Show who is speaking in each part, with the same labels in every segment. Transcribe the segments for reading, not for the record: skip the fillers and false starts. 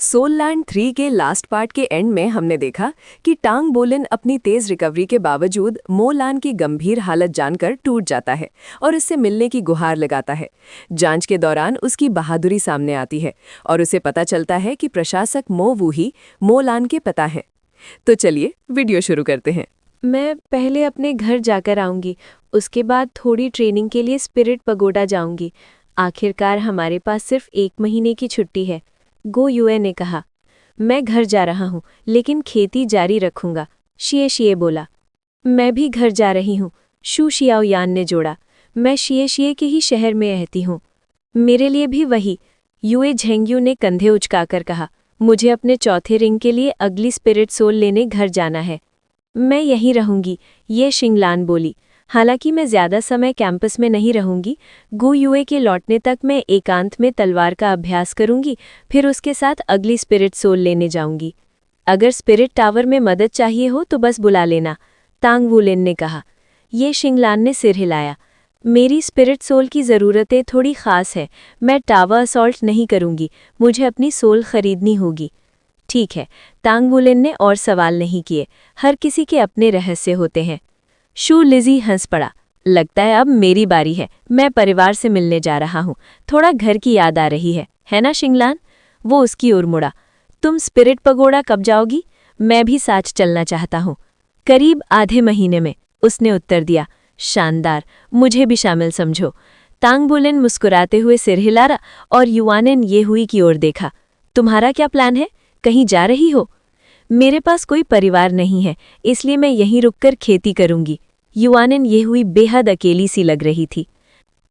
Speaker 1: सोललैंड 3 के last part के and में हमने देखा कि टांग बोलिन अपनी तेज रिकवरी के बावजूद मोलान की गंभीर हालत जानकर टूट जाता है और उससे मिलने की गुहार लगाता है। जांच के दौरान उसकी बहादुरी सामने आती है और उसे पता चलता है कि प्रशासक मो वूही मोलान के पिता हैं। तो चलिए वीडियो शुरू करते हैं।
Speaker 2: मैं पहले अपने घर जाकर आऊंगी, उसके बाद थोड़ी ट्रेनिंग के लिए स्पिरिट पगोडा जाऊंगी। आखिरकार हमारे पास सिर्फ 1 महीने की छुट्टी है, गो युए ने कहा। मैं घर जा रहा हूँ, लेकिन खेती जारी रखूंगा, शिए शिए बोला। मैं भी घर जा रही हूँ, शू शियाओयान ने जोड़ा। मैं शिए शिए के ही शहर में रहती हूँ। मेरे लिए भी वही, युए झेंग्यू ने कंधे उचकाकर कहा। मुझे अपने चौथे रिंग के लिए अगली स्पिरिट सोल लेने घर जाना है। मैं यहीं रहूंगी, ये शिंगलान बोली। हालांकि मैं ज्यादा समय कैंपस में नहीं रहूंगी। गु युए के लौटने तक मैं एकांत में तलवार का अभ्यास करूंगी, फिर उसके साथ अगली स्पिरिट सोल लेने जाऊंगी। अगर स्पिरिट टावर में मदद चाहिए हो तो बस बुला लेना, तांग वुलिन ने कहा। ये शिंगलान ने सिर हिलाया। मेरी स्पिरिट सोल की ज़रूरतें थोड़ी ख़ास है। मैं टावर असॉल्ट नहीं करूंगी, मुझे अपनी सोल खरीदनी होगी। ठीक है, तांग वुलिन ने और सवाल नहीं किए। हर किसी के अपने रहस्य होते हैं। शू लिजी हंस पड़ा। लगता है अब मेरी बारी है। मैं परिवार से मिलने जा रहा हूँ, थोड़ा घर की याद आ रही है ना शिंगलान? वो उसकी ओर मुड़ा। तुम स्पिरिट पगोड़ा कब जाओगी? मैं भी साथ चलना चाहता हूँ। करीब आधे महीने में, उसने उत्तर दिया। शानदार, मुझे भी शामिल समझो। तांग वुलिन मुस्कुराते हुए सिर हिलारा और युआनिन ये हुई की ओर देखा। तुम्हारा क्या प्लान है? कहीं जा रही हो? मेरे पास कोई परिवार नहीं है, इसलिए मैं यहीं रुककर खेती करूंगी। युआनिन ये हुई बेहद अकेली सी लग रही थी।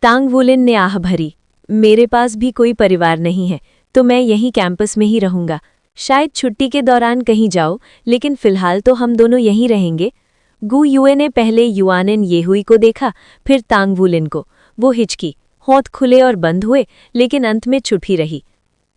Speaker 2: तांग वुलिन ने आह भरी। मेरे पास भी कोई परिवार नहीं है, तो मैं यहीं कैंपस में ही रहूंगा। शायद छुट्टी के दौरान कहीं जाओ, लेकिन फिलहाल तो हम दोनों यहीं रहेंगे। गु युए ने पहले युआनिन ये हुई को देखा, फिर तांग वुलिन को। वो हिचकी, होंठ खुले और बंद हुए, लेकिन अंत में चुप ही रही।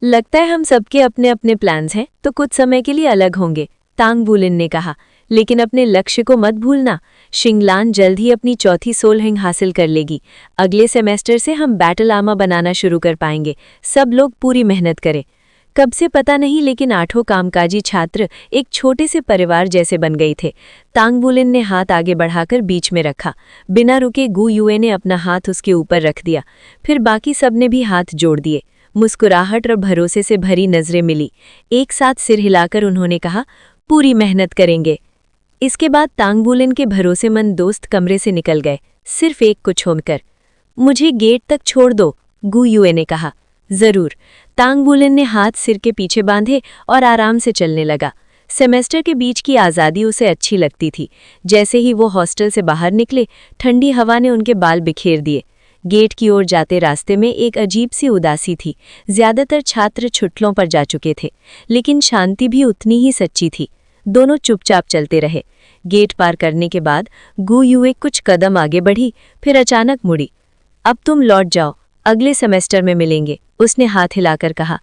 Speaker 2: लगता है हम सबके अपने अपने प्लान्स हैं, तो कुछ समय के लिए अलग होंगे, तांग वुलिन ने कहा। लेकिन अपने लक्ष्य को मत भूलना। शिंगलान जल्द ही अपनी चौथी सोल रिंग हासिल कर लेगी। अगले सेमेस्टर से हम बैटल आर्मर बनाना शुरू कर पाएंगे। सब लोग पूरी मेहनत करें। कब से पता नहीं, लेकिन 8 कामकाजी छात्र एक छोटे से परिवार जैसे बन गए थे। तांग वुलिन ने हाथ आगे बढ़ाकर बीच में रखा। बिना रुके गु युए ने अपना हाथ उसके ऊपर रख दिया। फिर बाकी सबने भी हाथ जोड़ दिए। मुस्कुराहट और भरोसे से भरी नजरें मिली। एक साथ सिर हिलाकर उन्होंने कहा, पूरी मेहनत करेंगे। इसके बाद तांग वुलिन के भरोसेमंद दोस्त कमरे से निकल गए, सिर्फ एक को छोड़कर। मुझे गेट तक छोड़ दो, गु युए ने कहा। जरूर। तांग वुलिन ने हाथ सिर के पीछे बांधे और आराम से चलने लगा। सेमेस्टर के बीच की आज़ादी उसे अच्छी लगती थी। जैसे ही वो हॉस्टल से बाहर निकले, ठंडी हवा ने उनके बाल बिखेर दिए। गेट की ओर जाते रास्ते में एक अजीब सी उदासी थी। ज्यादातर छात्र छुट्टियों पर जा चुके थे, लेकिन शांति भी उतनी ही सच्ची थी। दोनों चुपचाप चलते रहे। गेट पार करने के बाद गु युए कुछ कदम आगे बढ़ी, फिर अचानक मुड़ी। अब तुम लौट जाओ, अगले सेमेस्टर में मिलेंगे, उसने हाथ हिलाकर कहा।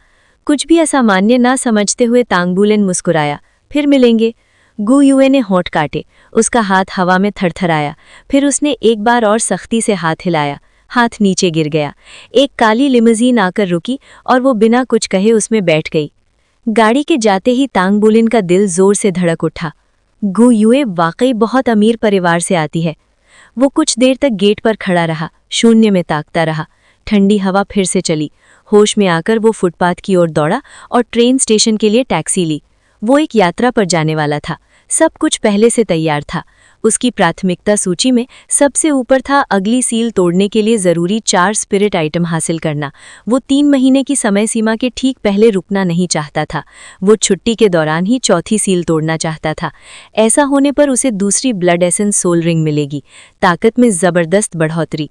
Speaker 2: कुछ भी असामान्य ना समझते हुए तांग वुलिन मुस्कुराया। फिर मिलेंगे। गु युए ने होंठ काटे। उसका हाथ हवा में थरथराया। फिर उसने एक बार और सख्ती से हाथ हिलाया। हाथ नीचे गिर गया। एक काली लिमोजीन आकर रुकी और वो बिना कुछ कहे उसमें बैठ गई। गाड़ी के जाते ही तांग वुलिन का दिल जोर से धड़क उठा। गु युए वाकई बहुत अमीर परिवार से आती है। वो कुछ देर तक गेट पर खड़ा रहा, शून्य में ताकता रहा। ठंडी हवा फिर से चली। होश में आकर वो फुटपाथ की ओर दौड़ा और ट्रेन स्टेशन के लिए टैक्सी ली। वो एक यात्रा पर जाने वाला था। सब कुछ पहले से तैयार था। उसकी प्राथमिकता सूची में सबसे ऊपर था अगली सील तोड़ने के लिए ज़रूरी 4 स्पिरिट आइटम हासिल करना। वो 3 महीने की समय सीमा के ठीक पहले रुकना नहीं चाहता था। वो छुट्टी के दौरान ही चौथी सील तोड़ना चाहता था। ऐसा होने पर उसे दूसरी ब्लड एसेंस सोल रिंग मिलेगी, ताकत में ज़बरदस्त बढ़ोतरी।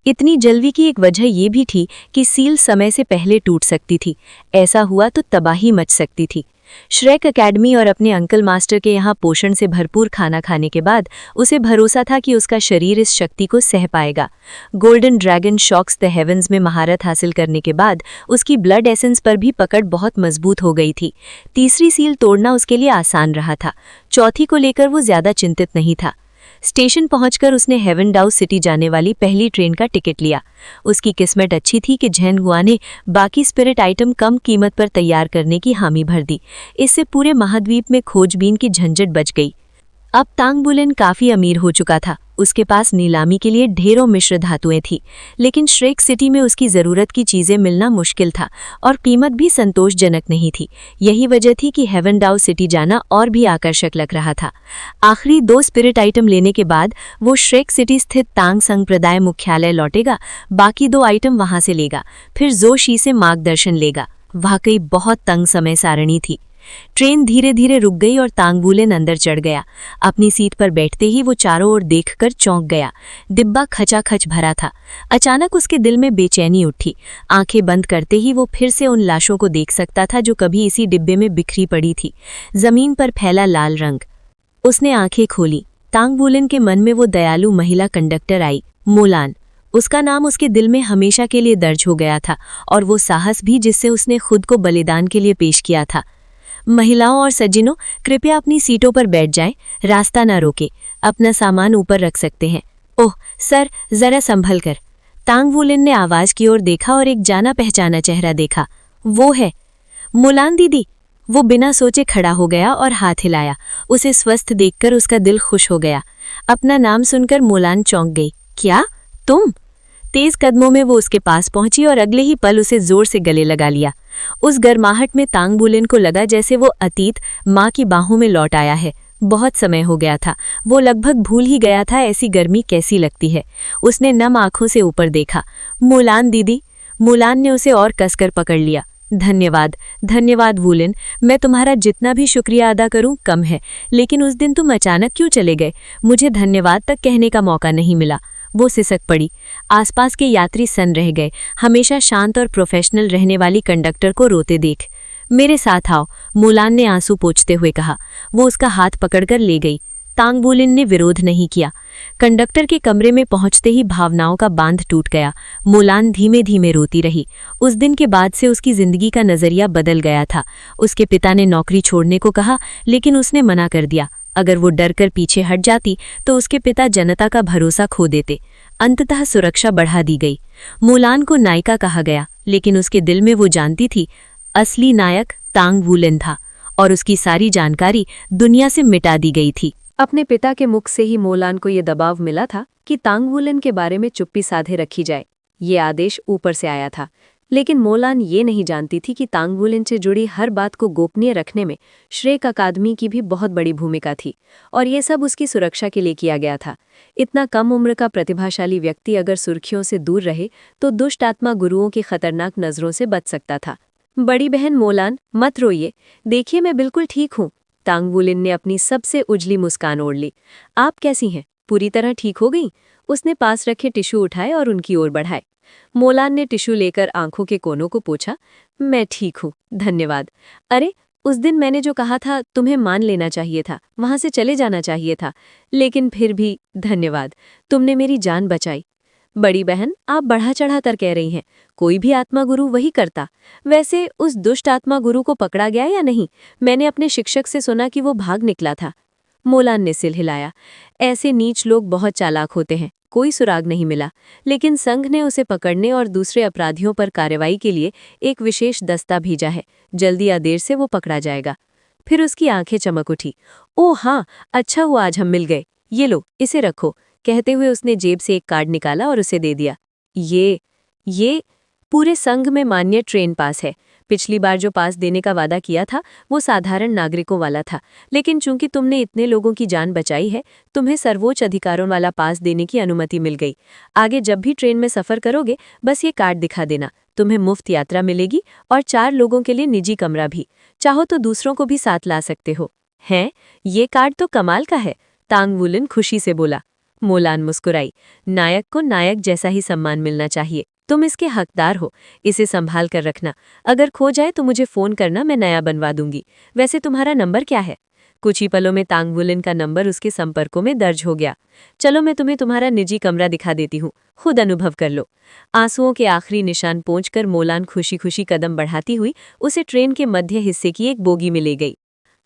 Speaker 2: इतनी जल्दी की एक वजह ये भी थी कि सील समय से पहले टूट सकती थी। ऐसा हुआ तो तबाही मच सकती थी। श्रेक एकेडमी और अपने अंकल मास्टर के यहाँ पोषण से भरपूर खाना खाने के बाद उसे भरोसा था कि उसका शरीर इस शक्ति को सह पाएगा। Golden dragon shocks the heavens में महारत हासिल करने के बाद उसकी ब्लड एसेंस पर भी पकड़ बहुत मजबूत हो गई थी। तीसरी सील तोड़ना उसके लिए आसान रहा था। चौथी को लेकर वो ज्यादा चिंतित नहीं था। स्टेशन पहुंचकर उसने हेवेनडाउ सिटी जाने वाली पहली ट्रेन का टिकट लिया। उसकी किस्मत अच्छी थी कि झेनगुआ ने बाकी स्पिरिट आइटम कम कीमत पर तैयार करने की हामी भर दी। इससे पूरे महाद्वीप में खोजबीन की झंझट बच गई। अब तांग बुलेन काफी अमीर हो चुका था। उसके पास नीलामी के लिए ढेरों मिश्र धातुएं थी, लेकिन श्रेक सिटी में उसकी जरूरत की चीजें मिलना मुश्किल था और कीमत भी संतोषजनक नहीं थी। यही वजह थी कि हेवेनडाउ सिटी जाना और भी आकर्षक लग रहा था। आखिरी 2 स्पिरिट आइटम लेने के बाद वो श्रेक सिटी स्थित तांग संप्रदाय मुख्यालय लौटेगा। बाकी 2 आइटम वहां से लेगा, फिर जोशी से मार्गदर्शन लेगा। वाकई बहुत तंग समय सारणी थी। ट्रेन धीरे धीरे रुक गई और तांग बुलेन अंदर चढ़ गया। अपनी सीट पर बैठते ही वो चारों ओर देखकर चौंक गया। डिब्बा खचाखच भरा था। अचानक उसके दिल में बेचैनी उठी। आंखें बंद करते ही वो फिर से उन लाशों को देख सकता था जो कभी इसी डिब्बे में बिखरी पड़ी थी। जमीन पर फैला लाल रंग। उसने आंखें खोली। तांग बुलेन के मन में वो दयालु महिला कंडक्टर आई, मोलान। उसका नाम उसके दिल में हमेशा के लिए दर्ज हो गया था, और वो साहस भी जिससे उसने खुद को बलिदान के लिए पेश किया था। महिलाओं और सज्जनों, कृपया अपनी सीटों पर बैठ जाएं, रास्ता ना रोके, अपना सामान ऊपर रख सकते हैं। ओह सर, जरा संभल कर। तांग बुलेन ने आवाज की ओर देखा और एक जाना पहचाना चेहरा देखा। वो है मोलान दीदी। वो बिना सोचे खड़ा हो गया और हाथ हिलाया। उसे स्वस्थ देखकर उसका दिल खुश हो गया। अपना नाम सुनकर मोलान चौंक गई। क्या तुम? तेज कदमों में वो उसके पास पहुंची और अगले ही पल उसे जोर से गले लगा लिया। उस गर्माहट में तांग बुलेन को लगा जैसे वो अतीत माँ की बाहों में लौट आया है। बहुत समय हो गया था, वो लगभग भूल ही गया था ऐसी गर्मी कैसी लगती है। उसने नम आंखों से ऊपर देखा। मोलान दीदी। मोलान ने उसे और कसकर पकड़ लिया। धन्यवाद, धन्यवाद बुलेन। मैं तुम्हारा जितना भी शुक्रिया अदा करूं कम है, लेकिन उस दिन तुम अचानक क्यों चले गए? मुझे धन्यवाद तक कहने का मौका नहीं मिला। वो सिसक पड़ी। आसपास के यात्री सन्न रह गए, हमेशा शांत और प्रोफेशनल रहने वाली कंडक्टर को रोते देख। मेरे साथ आओ, मोलान ने आंसू पोंछते हुए कहा। वो उसका हाथ पकड़कर ले गई। तांग बुलेन ने विरोध नहीं किया। कंडक्टर के कमरे में पहुंचते ही भावनाओं का बांध टूट गया। मोलान धीमे धीमे रोती रही। उस दिन के बाद से उसकी जिंदगी का नजरिया बदल गया था। उसके पिता ने नौकरी छोड़ने को कहा, लेकिन उसने मना कर दिया। अगर वो डरकर पीछे हट जाती तो उसके पिता जनता का भरोसा खो देते। अंततः सुरक्षा बढ़ा दी गई। मोलान को नायिका कहा गया, लेकिन उसके दिल में वो जानती थी असली नायक तांग बुलेन था, और उसकी सारी जानकारी दुनिया से मिटा दी गई थी।
Speaker 1: अपने पिता के मुख से ही मोलान को ये दबाव मिला था कि तांग बुलेन के बारे में चुप्पी साधे रखी जाए। ये आदेश ऊपर से आया था, लेकिन मोलान ये नहीं जानती थी कि तांग बुलेन से जुड़ी हर बात को गोपनीय रखने में श्रेक अकादमी की भी बहुत बड़ी भूमिका थी, और ये सब उसकी सुरक्षा के लिए किया गया था। इतना कम उम्र का प्रतिभाशाली व्यक्ति अगर सुर्खियों से दूर रहे तो दुष्ट आत्मा गुरुओं की खतरनाक नजरों से बच सकता था। बड़ी बहन मोलान, मत रोइए, देखिए मैं बिल्कुल ठीक हूँ। तांग बुलेन ने अपनी सबसे उजली मुस्कान ओढ़ ली। आप कैसी हैं? पूरी तरह ठीक हो गई? उसने पास रखे टिश्यू उठाए और उनकी ओर बढ़ाए। मोलान ने टिश्यू लेकर आंखों के कोनों को पोंछा। मैं ठीक हूँ, धन्यवाद। अरे, उस दिन मैंने जो कहा था तुम्हें मान लेना चाहिए था, वहां से चले जाना चाहिए था, लेकिन फिर भी धन्यवाद, तुमने मेरी जान बचाई। बड़ी बहन, आप बढ़ा चढ़ा कर कह रही हैं, कोई भी आत्मा गुरु वही करता। वैसे उस दुष्ट आत्मा गुरु को पकड़ा गया या नहीं? मैंने अपने शिक्षक से सुना कि वो भाग निकला था। मोलान ने सिर हिलाया। ऐसे नीच लोग बहुत चालाक होते हैं। कोई सुराग नहीं मिला, लेकिन संघ ने उसे पकड़ने और दूसरे अपराधियों पर कार्रवाई के लिए एक विशेष दस्ता भेजा है। जल्दी या देर से वो पकड़ा जाएगा। फिर उसकी आंखें चमक उठी। ओह हाँ, अच्छा हुआ आज हम मिल गए। ये लो, इसे रखो। कहते हुए उसने जेब से एक कार्ड निकाला और उसे दे दिया। ये पूरे संघ में मान्य ट्रेन पास है। पिछली बार जो पास देने का वादा किया था वो साधारण नागरिकों वाला था, लेकिन चूंकि तुमने इतने लोगों की जान बचाई है, तुम्हें सर्वोच्च अधिकारों वाला पास देने की अनुमति मिल गई। आगे जब भी ट्रेन में सफर करोगे, बस ये कार्ड दिखा देना। तुम्हें मुफ्त यात्रा मिलेगी और 4 लोगों के लिए निजी कमरा भी। चाहो तो दूसरों को भी साथ ला सकते हो। हैं, ये कार्ड तो कमाल का है, तांग बुलेन खुशी से बोला। मोलान मुस्कुराई। नायक को नायक जैसा ही सम्मान मिलना चाहिए। तुम इसके हकदार हो, इसे संभाल कर रखना। अगर खो जाए तो मुझे फोन करना, मैं नया बनवा दूंगी। वैसे तुम्हारा नंबर क्या है? कुछ ही पलों में तांग बुलेन का नंबर उसके संपर्कों में दर्ज हो गया। चलो मैं तुम्हें तुम्हारा निजी कमरा दिखा देती हूँ, खुद अनुभव कर लो। आंसुओं के आखिरी निशान पोंछकर मोलान खुशी खुशी कदम बढ़ाती हुई उसे ट्रेन के मध्य हिस्से की एक बोगी में ले गई।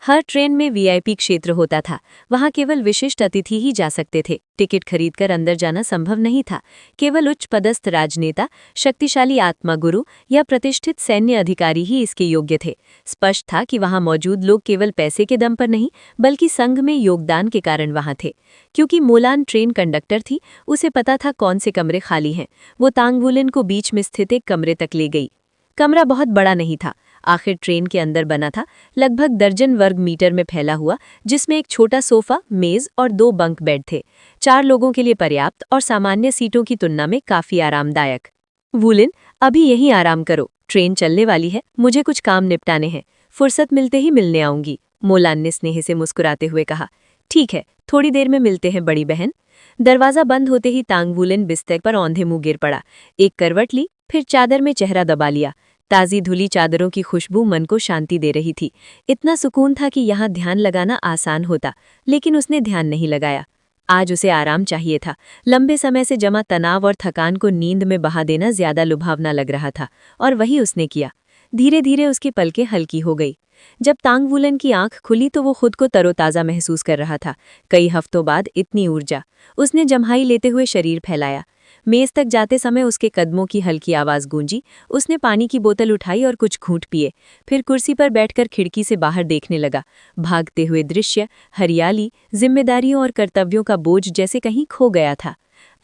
Speaker 2: हर ट्रेन में वीआईपी क्षेत्र होता था। वहां केवल विशिष्ट अतिथि ही जा सकते थे। टिकट खरीदकर अंदर जाना संभव नहीं था। केवल उच्च पदस्थ राजनेता, शक्तिशाली आत्मा गुरु या प्रतिष्ठित सैन्य अधिकारी ही इसके योग्य थे। स्पष्ट था कि वहां मौजूद लोग केवल पैसे के दम पर नहीं, बल्कि संघ में योगदान के कारण वहां थे। क्योंकि मोलान ट्रेन कंडक्टर थी, उसे पता था कौन से कमरे खाली हैं। वो तांग वुलिन को बीच में स्थित एक कमरे तक ले गई। कमरा बहुत बड़ा नहीं था, आखिर ट्रेन के अंदर बना था, लगभग दर्जन वर्ग मीटर में फैला हुआ, जिसमें एक छोटा सोफा, मेज और 2 बंक बेड थे। 4 लोगों के लिए पर्याप्त और सामान्य सीटों की तुलना में काफी आरामदायक। वुलिन, अभी यहीं आराम करो, ट्रेन चलने वाली है, मुझे कुछ काम निपटाने हैं, फुर्सत मिलते ही मिलने आऊंगी, मोलान ने स्नेह से मुस्कुराते हुए कहा। ठीक है, थोड़ी देर में मिलते हैं बड़ी बहन। दरवाजा बंद होते ही तांग वुलिन बिस्तर पर औंधे मुंह गिर पड़ा। एक करवट ली, फिर चादर में चेहरा दबा लिया। ताज़ी धुली चादरों की खुशबू मन को शांति दे रही थी। इतना सुकून था कि यहाँ ध्यान लगाना आसान होता, लेकिन उसने ध्यान नहीं लगाया। आज उसे आराम चाहिए था। लंबे समय से जमा तनाव और थकान को नींद में बहा देना ज्यादा लुभावना लग रहा था, और वही उसने किया। धीरे धीरे उसकी पलकें हल्की हो गई। जब तांग वुलिन की आंख खुली तो वो खुद को तरोताज़ा महसूस कर रहा था। कई हफ्तों बाद इतनी ऊर्जा। उसने जम्हाई लेते हुए शरीर फैलाया। मेज तक जाते समय उसके कदमों की हल्की आवाज़ गूंजी। उसने पानी की बोतल उठाई और कुछ घूंट पिए। फिर कुर्सी पर बैठकर खिड़की से बाहर देखने लगा। भागते हुए दृश्य, हरियाली, जिम्मेदारियों और कर्तव्यों का बोझ जैसे कहीं खो गया था।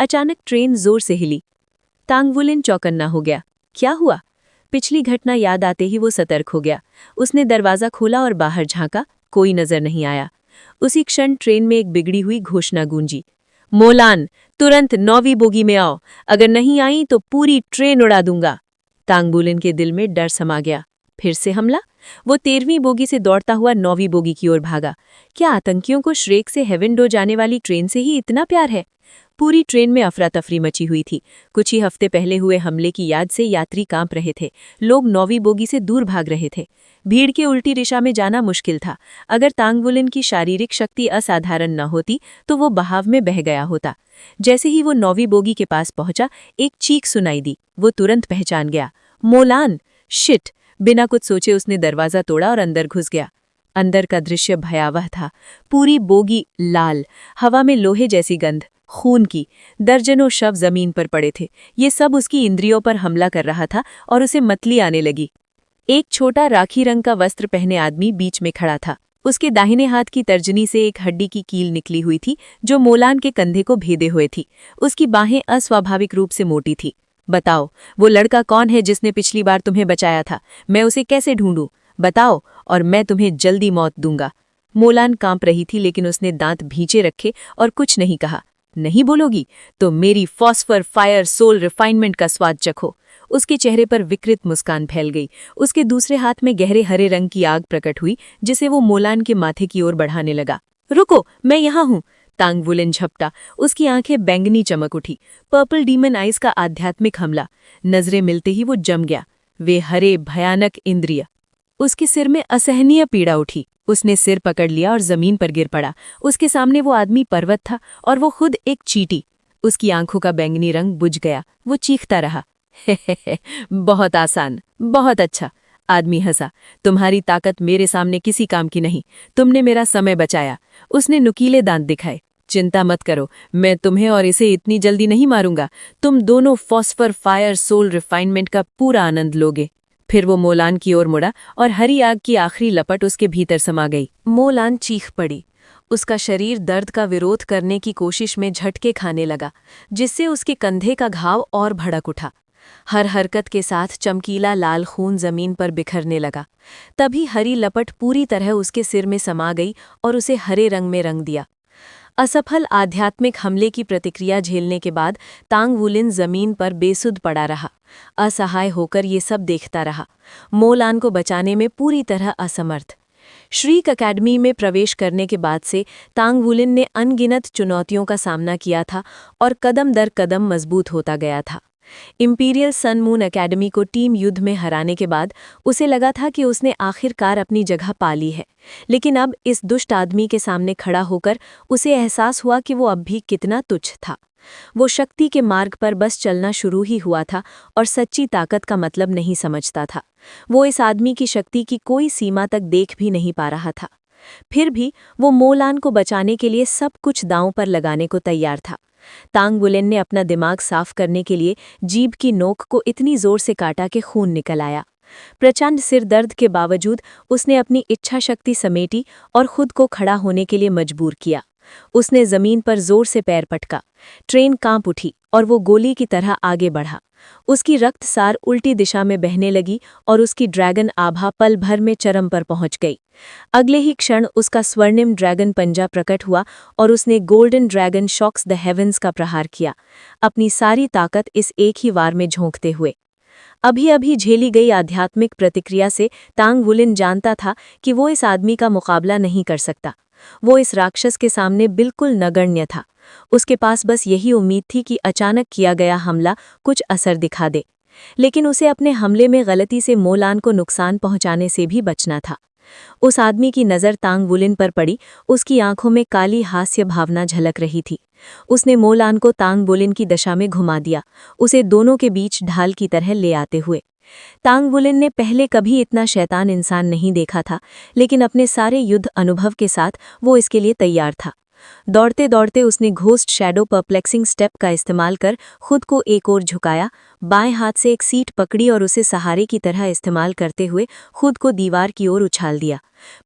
Speaker 2: अचानक ट्रेन जोर से हिली। तांग वुलिन चौकन्ना हो गया। क्या हुआ? पिछली घटना याद आते ही वो सतर्क हो गया। उसने दरवाज़ा खोला और बाहर झांका। कोई नजर नहीं आया। उसी क्षण ट्रेन में एक बिगड़ी हुई घोषणा गूंजी। मोलान, तुरंत 9वीं बोगी में आओ, अगर नहीं आई तो पूरी ट्रेन उड़ा दूंगा। तांग वुलिन के दिल में डर समा गया। फिर से हमला? वो 13वीं बोगी से दौड़ता हुआ 9वीं बोगी की ओर भागा। क्या आतंकियों को श्रेक से हेवेंडो जाने वाली ट्रेन से ही इतना प्यार है? पूरी ट्रेन में अफरा तफरी मची हुई थी। कुछ ही हफ्ते पहले हुए हमले की याद से यात्री कांप रहे थे। लोग 9वीं बोगी से दूर भाग रहे थे। भीड़ के उल्टी दिशा में जाना मुश्किल था। अगर तांग वुलिन की शारीरिक शक्ति असाधारण न होती तो वो बहाव में बह गया होता। जैसे ही वो 9वीं बोगी के पास पहुंचा, एक चीख सुनाई दी। वो तुरंत पहचान गया। मोलान! शिट! बिना कुछ सोचे उसने दरवाजा तोड़ा और अंदर घुस गया। अंदर का दृश्य भयावह था। पूरी बोगी लाल, हवा में लोहे जैसी गंध, खून की। दर्जनों शव जमीन पर पड़े थे। ये सब उसकी इंद्रियों पर हमला कर रहा था और उसे मतली आने लगी। एक छोटा राखी रंग का वस्त्र पहने आदमी बीच में खड़ा था। उसके दाहिने हाथ की तर्जनी से एक हड्डी की कील निकली हुई थी, जो मोलान के कंधे को भेदे हुए थी। उसकी बाहें अस्वाभाविक रूप से मोटी थी। बताओ, वो लड़का कौन है जिसने पिछली बार तुम्हें बचाया था? मैं उसे कैसे ढूंढूं? बताओ, और मैं तुम्हें जल्दी मौत दूंगा। मोलान कांप रही थी, लेकिन उसने दांत भींचे रखे और कुछ नहीं कहा। नहीं बोलोगी तो मेरी फॉस्फर फायर सोल रिफाइनमेंट का स्वाद चखो। उसके चेहरे पर विकृत मुस्कान फैल गई। उसके दूसरे हाथ में गहरे हरे रंग की आग प्रकट हुई, जिसे वो मोलान के माथे की ओर बढ़ाने लगा। रुको, मैं यहाँ हूँ। तांग वुलिन झपटा। उसकी आंखें बैंगनी चमक उठी। पर्पल डीमन आइज का आध्यात्मिक हमला। नजरें मिलते ही वो जम गया। वे हरे, भयानक इंद्रिय। उसके सिर में असहनीय पीड़ा उठी। उसने सिर पकड़ लिया और जमीन पर गिर पड़ा। उसके सामने वो आदमी पर्वत था और वो खुद एक चींटी। उसकी आंखों का बैंगनी रंग बुझ गया। वो चीखता रहा। बहुत आसान, बहुत अच्छा। आदमी हंसा। तुम्हारी ताकत मेरे सामने किसी काम की नहीं। तुमने मेरा समय बचाया। उसने नुकीले दांत दिखाए। चिंता मत करो, मैं तुम्हें और इसे इतनी जल्दी नहीं मारूंगा। तुम दोनों फॉस्फर फायर सोल रिफाइनमेंट का पूरा आनंद लोगे। फिर वो मोलान की ओर मुड़ा और हरी आग की आखिरी लपट उसके भीतर समा गई। मोलान चीख पड़ी। उसका शरीर दर्द का विरोध करने की कोशिश में झटके खाने लगा, जिससे उसके कंधे का घाव और भड़क उठा। हर हरकत के साथ चमकीला लाल खून जमीन पर बिखरने लगा। तभी हरी लपट पूरी तरह उसके सिर में समा गई और उसे हरे रंग में रंग दिया। असफल आध्यात्मिक हमले की प्रतिक्रिया झेलने के बाद तांग वुलिन जमीन पर बेसुध पड़ा रहा। असहाय होकर ये सब देखता रहा, मोलान को बचाने में पूरी तरह असमर्थ। श्रीक अकेडमी में प्रवेश करने के बाद से तांग वुलिन ने अनगिनत चुनौतियों का सामना किया था और कदम दर कदम मजबूत होता गया था। इंपीरियल सन मून अकेडमी को टीम युद्ध में हराने के बाद उसे लगा था कि उसने आखिरकार अपनी जगह पा ली है, लेकिन अब इस दुष्ट आदमी के सामने खड़ा होकर उसे एहसास हुआ कि वो अब भी कितना तुच्छ था। वो शक्ति के मार्ग पर बस चलना शुरू ही हुआ था और सच्ची ताकत का मतलब नहीं समझता था। वो इस आदमी की शक्ति की कोई सीमा तक देख भी नहीं पा रहा था। फिर भी वो मोलान को बचाने के लिए सब कुछ दांव पर लगाने को तैयार था। तांग बुलेन ने अपना दिमाग साफ करने के लिए जीभ की नोक को इतनी जोर से काटा कि खून निकल आया। प्रचंड सिर दर्द के बावजूद उसने अपनी इच्छा शक्ति समेटी और खुद को खड़ा होने के लिए मजबूर किया। उसने जमीन पर जोर से पैर पटका। ट्रेन कांप उठी और वो गोली की तरह आगे बढ़ा। उसकी रक्तसार उल्टी दिशा में बहने लगी और उसकी ड्रैगन आभा पल भर में चरम पर पहुंच गई। अगले ही क्षण उसका स्वर्णिम ड्रैगन पंजा प्रकट हुआ और उसने golden dragon shocks the heavens का प्रहार किया, अपनी सारी ताकत इस एक ही वार में झोंकते हुए। अभी अभी झेली गई आध्यात्मिक प्रतिक्रिया से तांग बुलेन जानता था कि वो इस आदमी का मुकाबला नहीं कर सकता। वो इस राक्षस के सामने बिल्कुल नगण्य था। उसके पास बस यही उम्मीद थी कि अचानक किया गया हमला कुछ असर दिखा दे, लेकिन उसे अपने हमले में गलती से मोलान को नुकसान पहुंचाने से भी बचना था। उस आदमी की नज़र तांग बुलेन पर पड़ी। उसकी आंखों में काली हास्य भावना झलक रही थी। उसने मोलान को तांग बुलेन की दशा में घुमा दिया, उसे दोनों के बीच ढाल की तरह ले आते हुए। तांग बुलेन ने पहले कभी इतना शैतान इंसान नहीं देखा था, लेकिन अपने सारे युद्ध अनुभव के साथ वो इसके लिए तैयार था। दौड़ते दौड़ते उसने घोस्ट शैडो परप्लेक्सिंग स्टेप का इस्तेमाल कर खुद को एक ओर झुकाया, बाएं हाथ से एक सीट पकड़ी और उसे सहारे की तरह इस्तेमाल करते हुए खुद को दीवार की ओर उछाल दिया।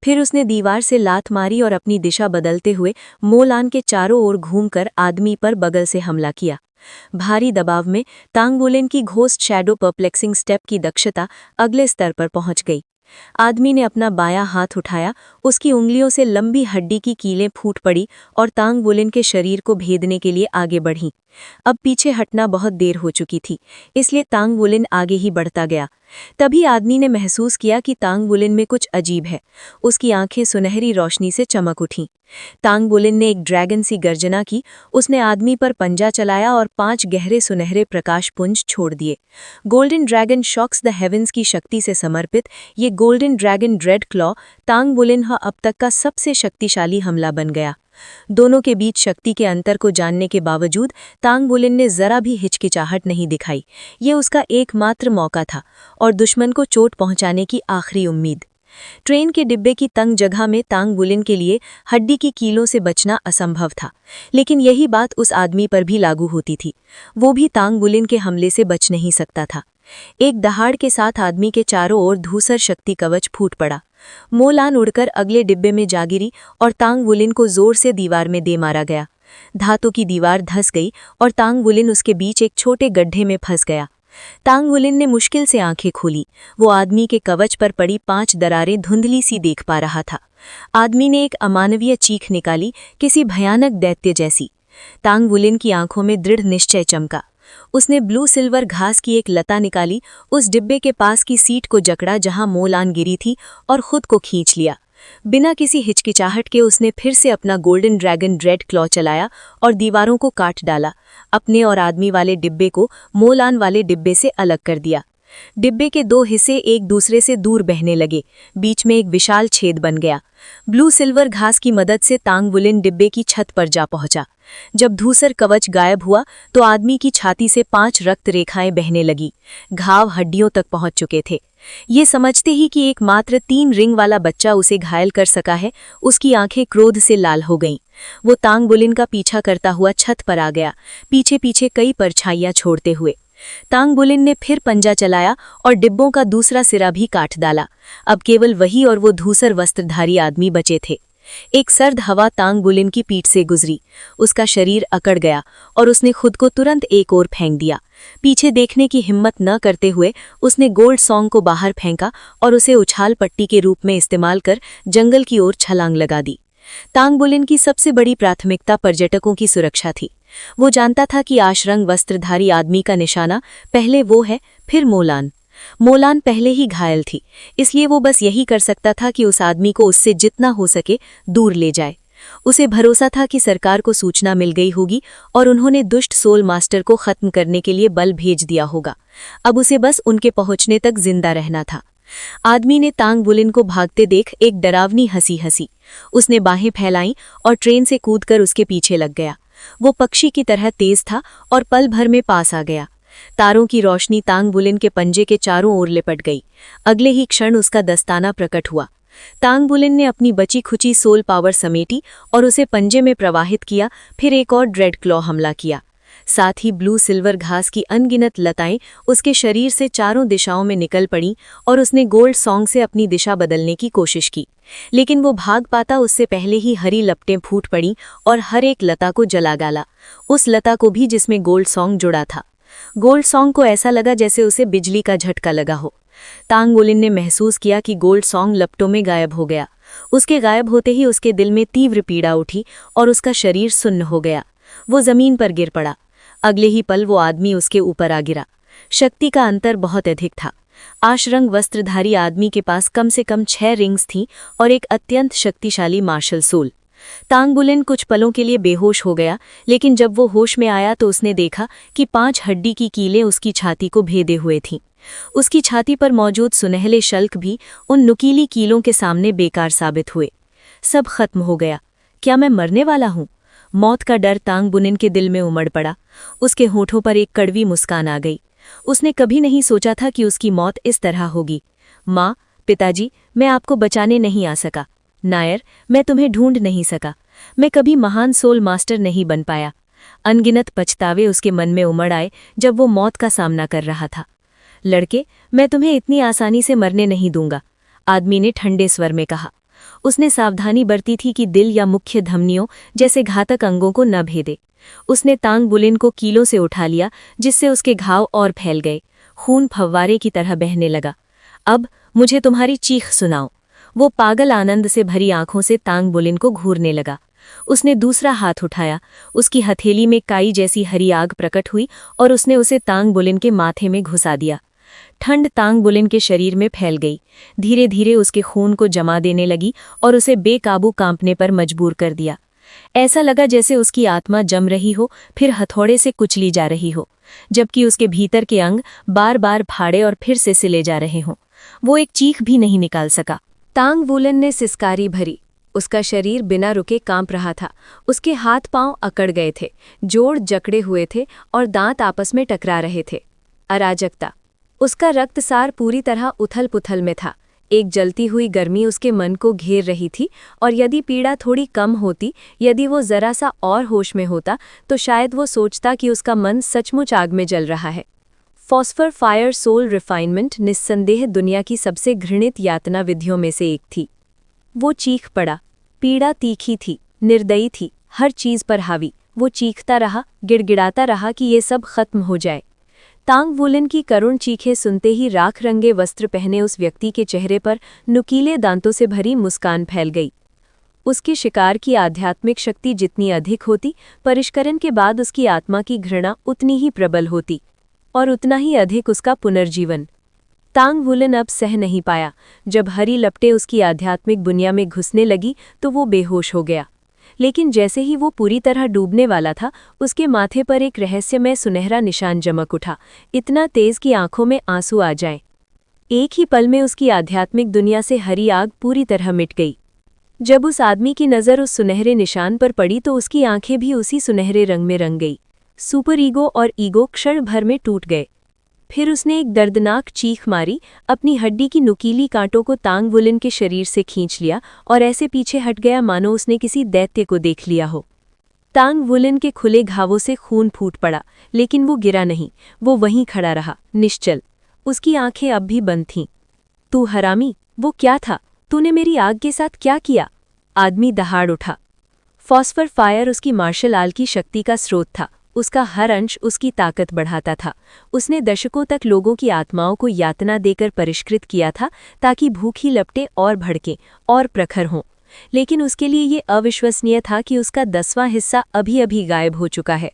Speaker 2: फिर उसने दीवार से लात मारी और अपनी दिशा बदलते हुए मोलान के चारों ओर घूमकर आदमी पर बगल से हमला किया। भारी दबाव में तांग बुलेन की घोस्ट शैडो परप्लेक्सिंग स्टेप की दक्षता अगले स्तर पर पहुंच गई। आदमी ने अपना बायां हाथ उठाया, उसकी उंगलियों से लंबी हड्डी की कीलें फूट पड़ी और तांग बुलेन के शरीर को भेदने के लिए आगे बढ़ी। अब पीछे हटना बहुत देर हो चुकी थी, इसलिए तांग बुलेन आगे ही बढ़ता गया। तभी आदमी ने महसूस किया कि तांग बुलेन में कुछ अजीब है। उसकी आंखें सुनहरी रोशनी से चमक उठीं। तांग बुलेन ने एक ड्रैगन सी गर्जना की। उसने आदमी पर पंजा चलाया और 5 गहरे सुनहरे प्रकाश पुंज छोड़ दिए। Golden dragon shocks the heavens की शक्ति से समर्पित ये golden dragon dread claw Tang Wulin अब तक का सबसे शक्तिशाली हमला बन गया। दोनों के बीच शक्ति के अंतर को जानने के बावजूद तांग बुलेन ने जरा भी हिचकिचाहट नहीं दिखाई। ये उसका एकमात्र मौका था और दुश्मन को चोट पहुंचाने की आखिरी उम्मीद। ट्रेन के डिब्बे की तंग जगह में तांग बुलेन के लिए हड्डी की कीलों से बचना असंभव था, लेकिन यही बात उस आदमी पर भी लागू होती थी। वो भी तांग बुलेन के हमले से बच नहीं सकता था। एक दहाड़ के साथ आदमी के चारों ओर धूसर शक्ति कवच फूट पड़ा। मोलान उड़कर अगले डिब्बे में जा गिरी और तांग बुलेन को जोर से दीवार में दे मारा गया। धातु की दीवार धंस गई और तांग बुलेन उसके बीच एक छोटे गड्ढे में फंस गया। तांग बुलेन ने मुश्किल से आंखें खोली। वो आदमी के कवच पर पड़ी 5 दरारें धुंधली सी देख पा रहा था। आदमी ने एक अमानवीय चीख निकाली, किसी भयानक दैत्य जैसी। तांग बुलेन की आंखों में दृढ़ निश्चय चमका। उसने ब्लू सिल्वर घास की एक लता निकाली, उस डिब्बे के पास की सीट को जकड़ा जहां मोलान गिरी थी और खुद को खींच लिया। बिना किसी हिचकिचाहट के उसने फिर से अपना गोल्डन ड्रैगन रेड क्लॉ चलाया और दीवारों को काट डाला। अपने और आदमी वाले डिब्बे को मोलान वाले डिब्बे से अलग कर दिया। डिब्बे के 2 हिस्से एक दूसरे से दूर बहने लगे। बीच में एक विशाल छेद बन गया। ब्लू सिल्वर घास की मदद से तांग बुलेन डिब्बे की छत पर जा पहुंचा। जब धूसर कवच गायब हुआ तो आदमी की छाती से 5 रक्त रेखाएं बहने लगी। घाव हड्डियों तक पहुंच चुके थे। ये समझते ही कि एकमात्र 3 रिंग वाला बच्चा उसे घायल कर सका है, उसकी आंखें क्रोध से लाल हो गईं। वो तांग बुलेन का पीछा करता हुआ छत पर आ गया, पीछे पीछे कई परछाइयां छोड़ते हुए। तांग बुलेन ने फिर पंजा चलाया और डिब्बों का दूसरा सिरा भी काट डाला। अब केवल वही और वो धूसर वस्त्रधारी आदमी बचे थे। एक सर्द हवा तांग बुलेन की पीठ से गुजरी। उसका शरीर अकड़ गया और उसने खुद को तुरंत एक ओर फेंक दिया। पीछे देखने की हिम्मत न करते हुए उसने गोल्ड सॉन्ग को बाहर फेंका और उसे उछाल पट्टी के रूप में इस्तेमाल कर जंगल की ओर छलांग लगा दी। तांग बुलेन की सबसे बड़ी प्राथमिकता पर्यटकों की सुरक्षा थी। वो जानता था कि आशरंग वस्त्रधारी आदमी का निशाना पहले वो है, फिर मोलान। मोलान पहले ही घायल थी, इसलिए वो बस यही कर सकता था कि उस आदमी को उससे जितना हो सके दूर ले जाए। उसे भरोसा था कि सरकार को सूचना मिल गई होगी और उन्होंने दुष्ट सोल मास्टर को खत्म करने के लिए बल भेज दिया होगा। अब उसे बस उनके पहुंचने तक जिंदा रहना था। आदमी ने तांग बुलेन को भागते देख एक डरावनी हंसी हंसी। उसने बाहें फैलाईं और ट्रेन से कूदकर उसके पीछे लग गया। वो पक्षी की तरह तेज था और पल भर में पास आ गया। तारों की रोशनी तांग बुलेन के पंजे के चारों ओर लिपट गई। अगले ही क्षण उसका दस्ताना प्रकट हुआ। तांग बुलिन ने अपनी बची खुची सोल पावर समेटी और उसे पंजे में प्रवाहित किया। फिर एक और ड्रेड क्लॉ हमला किया। साथ ही ब्लू सिल्वर घास की अनगिनत लताएं उसके शरीर से चारों दिशाओं में निकल पड़ीं और उसने गोल्ड सॉन्ग से अपनी दिशा बदलने की कोशिश की, लेकिन वो भाग पाता उससे पहले ही हरी लपटें फूट पड़ीं और हर एक लता को जला डाला, उस लता को भी जिसमें गोल्ड सॉन्ग जुड़ा था। गोल्ड सॉन्ग को ऐसा लगा जैसे उसे बिजली का झटका लगा हो। तांग बुलिन ने महसूस किया कि गोल्ड सॉन्ग लपटों में गायब हो गया। उसके गायब होते ही उसके दिल में तीव्र पीड़ा उठी और उसका शरीर सुन्न हो गया। वो जमीन पर गिर पड़ा। अगले ही पल वो आदमी उसके ऊपर आ गिरा। शक्ति का अंतर बहुत अधिक था। आशरंग वस्त्रधारी आदमी के पास कम से कम 6 रिंग्स थीं और एक अत्यंत शक्तिशाली मार्शल सोल। तांग बुलिन कुछ पलों के लिए बेहोश हो गया, लेकिन जब वो होश में आया तो उसने देखा कि 5 हड्डी की कीलें उसकी छाती को भेदे हुए थीं। उसकी छाती पर मौजूद सुनहले शल्क भी उन नुकीली कीलों के सामने बेकार साबित हुए। सब खत्म हो गया। क्या मैं मरने वाला हूँ? मौत का डर तांग बुलिन के दिल में उमड़ पड़ा। उसके होठों पर एक कड़वी मुस्कान आ गई। उसने कभी नहीं सोचा था कि उसकी मौत इस तरह होगी। माँ, पिताजी, मैं आपको बचाने नहीं आ सका। नायर, मैं तुम्हें ढूंढ नहीं सका। मैं कभी महान सोल मास्टर नहीं बन पाया। अनगिनत पछतावे उसके मन में उमड़ आए जब वो मौत का सामना कर रहा था। लड़के, मैं तुम्हें इतनी आसानी से मरने नहीं दूंगा, आदमी ने ठंडे स्वर में कहा। उसने सावधानी बरती थी कि दिल या मुख्य धमनियों जैसे घातक अंगों को न भेदे। उसने तांग बुलिन को कीलों से उठा लिया, जिससे उसके घाव और फैल गए। खून फव्वारे की तरह बहने लगा। अब मुझे तुम्हारी चीख सुनाओ। वो पागल आनंद से भरी आंखों से तांग बुलिन को घूरने लगा। उसने दूसरा हाथ उठाया। उसकी हथेली में काई जैसी हरी आग प्रकट हुई और उसने उसे तांग बुलिन के माथे में घुसा दिया। ठंड तांग बुलिन के शरीर में फैल गई, धीरे धीरे उसके खून को जमा देने लगी और उसे बेकाबू कांपने पर मजबूर कर दिया। ऐसा लगा जैसे उसकी आत्मा जम रही हो, फिर हथौड़े से कुचली जा रही हो, जबकि उसके भीतर के अंग बार बार फाड़े और फिर से सिले जा रहे हों। वो एक चीख भी नहीं निकाल सका।
Speaker 1: तांग बुलिन ने सिसकारी भरी। उसका शरीर बिना रुके कांप रहा था। उसके हाथ पांव अकड़ गए थे, जोड़ जकड़े हुए थे और दांत आपस में टकरा रहे थे। अराजकता। उसका रक्तसार पूरी तरह उथल पुथल में था। एक जलती हुई गर्मी उसके मन को घेर रही थी और यदि पीड़ा थोड़ी कम होती, यदि वो जरा सा और होश में होता, तो शायद वो सोचता कि उसका मन सचमुच आग में जल रहा है। फॉस्फर फायर सोल रिफाइनमेंट निस्संदेह दुनिया की सबसे घृणित यातना विधियों में से एक थी। वो चीख पड़ा। पीड़ा तीखी थी, निर्दयी थी, हर चीज पर हावी। वो चीखता रहा, गिड़गिड़ाता रहा कि ये सब खत्म हो जाए। तांग बुलिन की करुण चीखें सुनते ही राख रंगे वस्त्र पहने उस व्यक्ति के चेहरे पर नुकीले दांतों से भरी मुस्कान फैल गई। उसके शिकार की आध्यात्मिक शक्ति जितनी अधिक होती, परिष्करण के बाद उसकी आत्मा की घृणा उतनी ही प्रबल होती और उतना ही अधिक उसका पुनर्जीवन। तांग बुलिन अब सह नहीं पाया। जब हरी लपटें उसकी आध्यात्मिक बुनिया में घुसने लगी तो वो बेहोश हो गया। लेकिन जैसे ही वो पूरी तरह डूबने वाला था, उसके माथे पर एक रहस्यमय सुनहरा निशान चमक उठा, इतना तेज कि आंखों में आंसू आ जाएं। एक ही पल में उसकी आध्यात्मिक दुनिया से हरी आग पूरी तरह मिट गई। जब उस आदमी की नज़र उस सुनहरे निशान पर पड़ी तो उसकी आंखें भी उसी सुनहरे रंग में रंग गई। सुपर ईगो और ईगो क्षण भर में टूट गए। फिर उसने एक दर्दनाक चीख मारी, अपनी हड्डी की नुकीली कांटों को तांग बुलिन के शरीर से खींच लिया और ऐसे पीछे हट गया मानो उसने किसी दैत्य को देख लिया हो। तांग बुलिन के खुले घावों से खून फूट पड़ा, लेकिन वो गिरा नहीं। वो वहीं खड़ा रहा, निश्चल। उसकी आंखें अब भी बंद थीं। तू हरामी, वो क्या था? तूने मेरी आग के साथ क्या किया? आदमी दहाड़ उठा। फॉस्फर फायर उसकी मार्शल आर्ट की शक्ति का स्रोत था। उसका हर अंश उसकी ताकत बढ़ाता था। उसने दशकों तक लोगों की आत्माओं को यातना देकर परिष्कृत किया था, ताकि भूखी लपटें और भड़कें और प्रखर हों। लेकिन उसके लिए ये अविश्वसनीय था कि उसका 10वां हिस्सा अभी अभी गायब हो चुका है।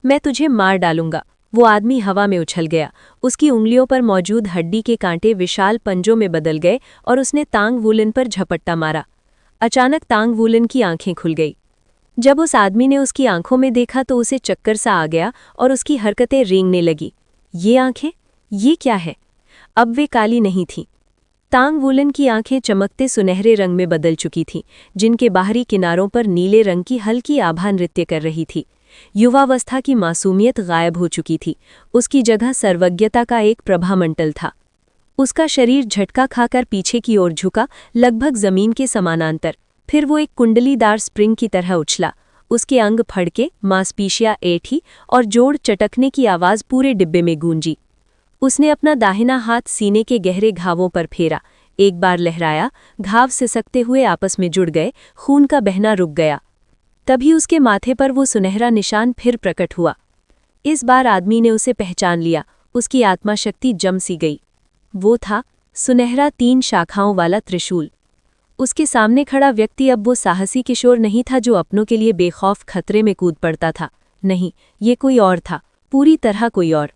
Speaker 1: मैं तुझे मार डालूंगा। वो आदमी हवा में उछल गया। उसकी उंगलियों पर मौजूद हड्डी के कांटे विशाल पंजों में बदल गए और उसने तांग बुलिन पर झपट्टा मारा। अचानक तांग बुलिन की आंखें खुल गई। जब उस आदमी ने उसकी आंखों में देखा तो उसे चक्कर सा आ गया और उसकी हरकतें रेंगने लगी। ये आंखें, ये क्या है? अब वे काली नहीं थीं। तांग बुलिन की आंखें चमकते सुनहरे रंग में बदल चुकी थीं, जिनके बाहरी किनारों पर नीले रंग की हल्की आभा नृत्य कर रही थी। युवावस्था की मासूमियत गायब हो चुकी थी। उसकी जगह सर्वज्ञता का एक प्रभामंडल था।
Speaker 2: उसका शरीर झटका खाकर पीछे की ओर झुका, लगभग जमीन के समानांतर। फिर वो एक कुंडलीदार स्प्रिंग की तरह उछला। उसके अंग फड़के, मांसपेशियां ऐठी और जोड़ चटकने की आवाज पूरे डिब्बे में गूंजी। उसने अपना दाहिना हाथ सीने के गहरे घावों पर फेरा, एक बार लहराया, घाव सिसकते हुए आपस में जुड़ गए, खून का बहना रुक गया। तभी उसके माथे पर वो सुनहरा निशान फिर प्रकट हुआ। इस बार आदमी ने उसे पहचान लिया, उसकी आत्मा शक्ति जम सी गई। वो था सुनहरा 3 शाखाओं वाला त्रिशूल। उसके सामने खड़ा व्यक्ति अब वो साहसी किशोर नहीं था जो अपनों के लिए बेखौफ खतरे में कूद पड़ता था। नहीं, ये कोई और था, पूरी तरह कोई और।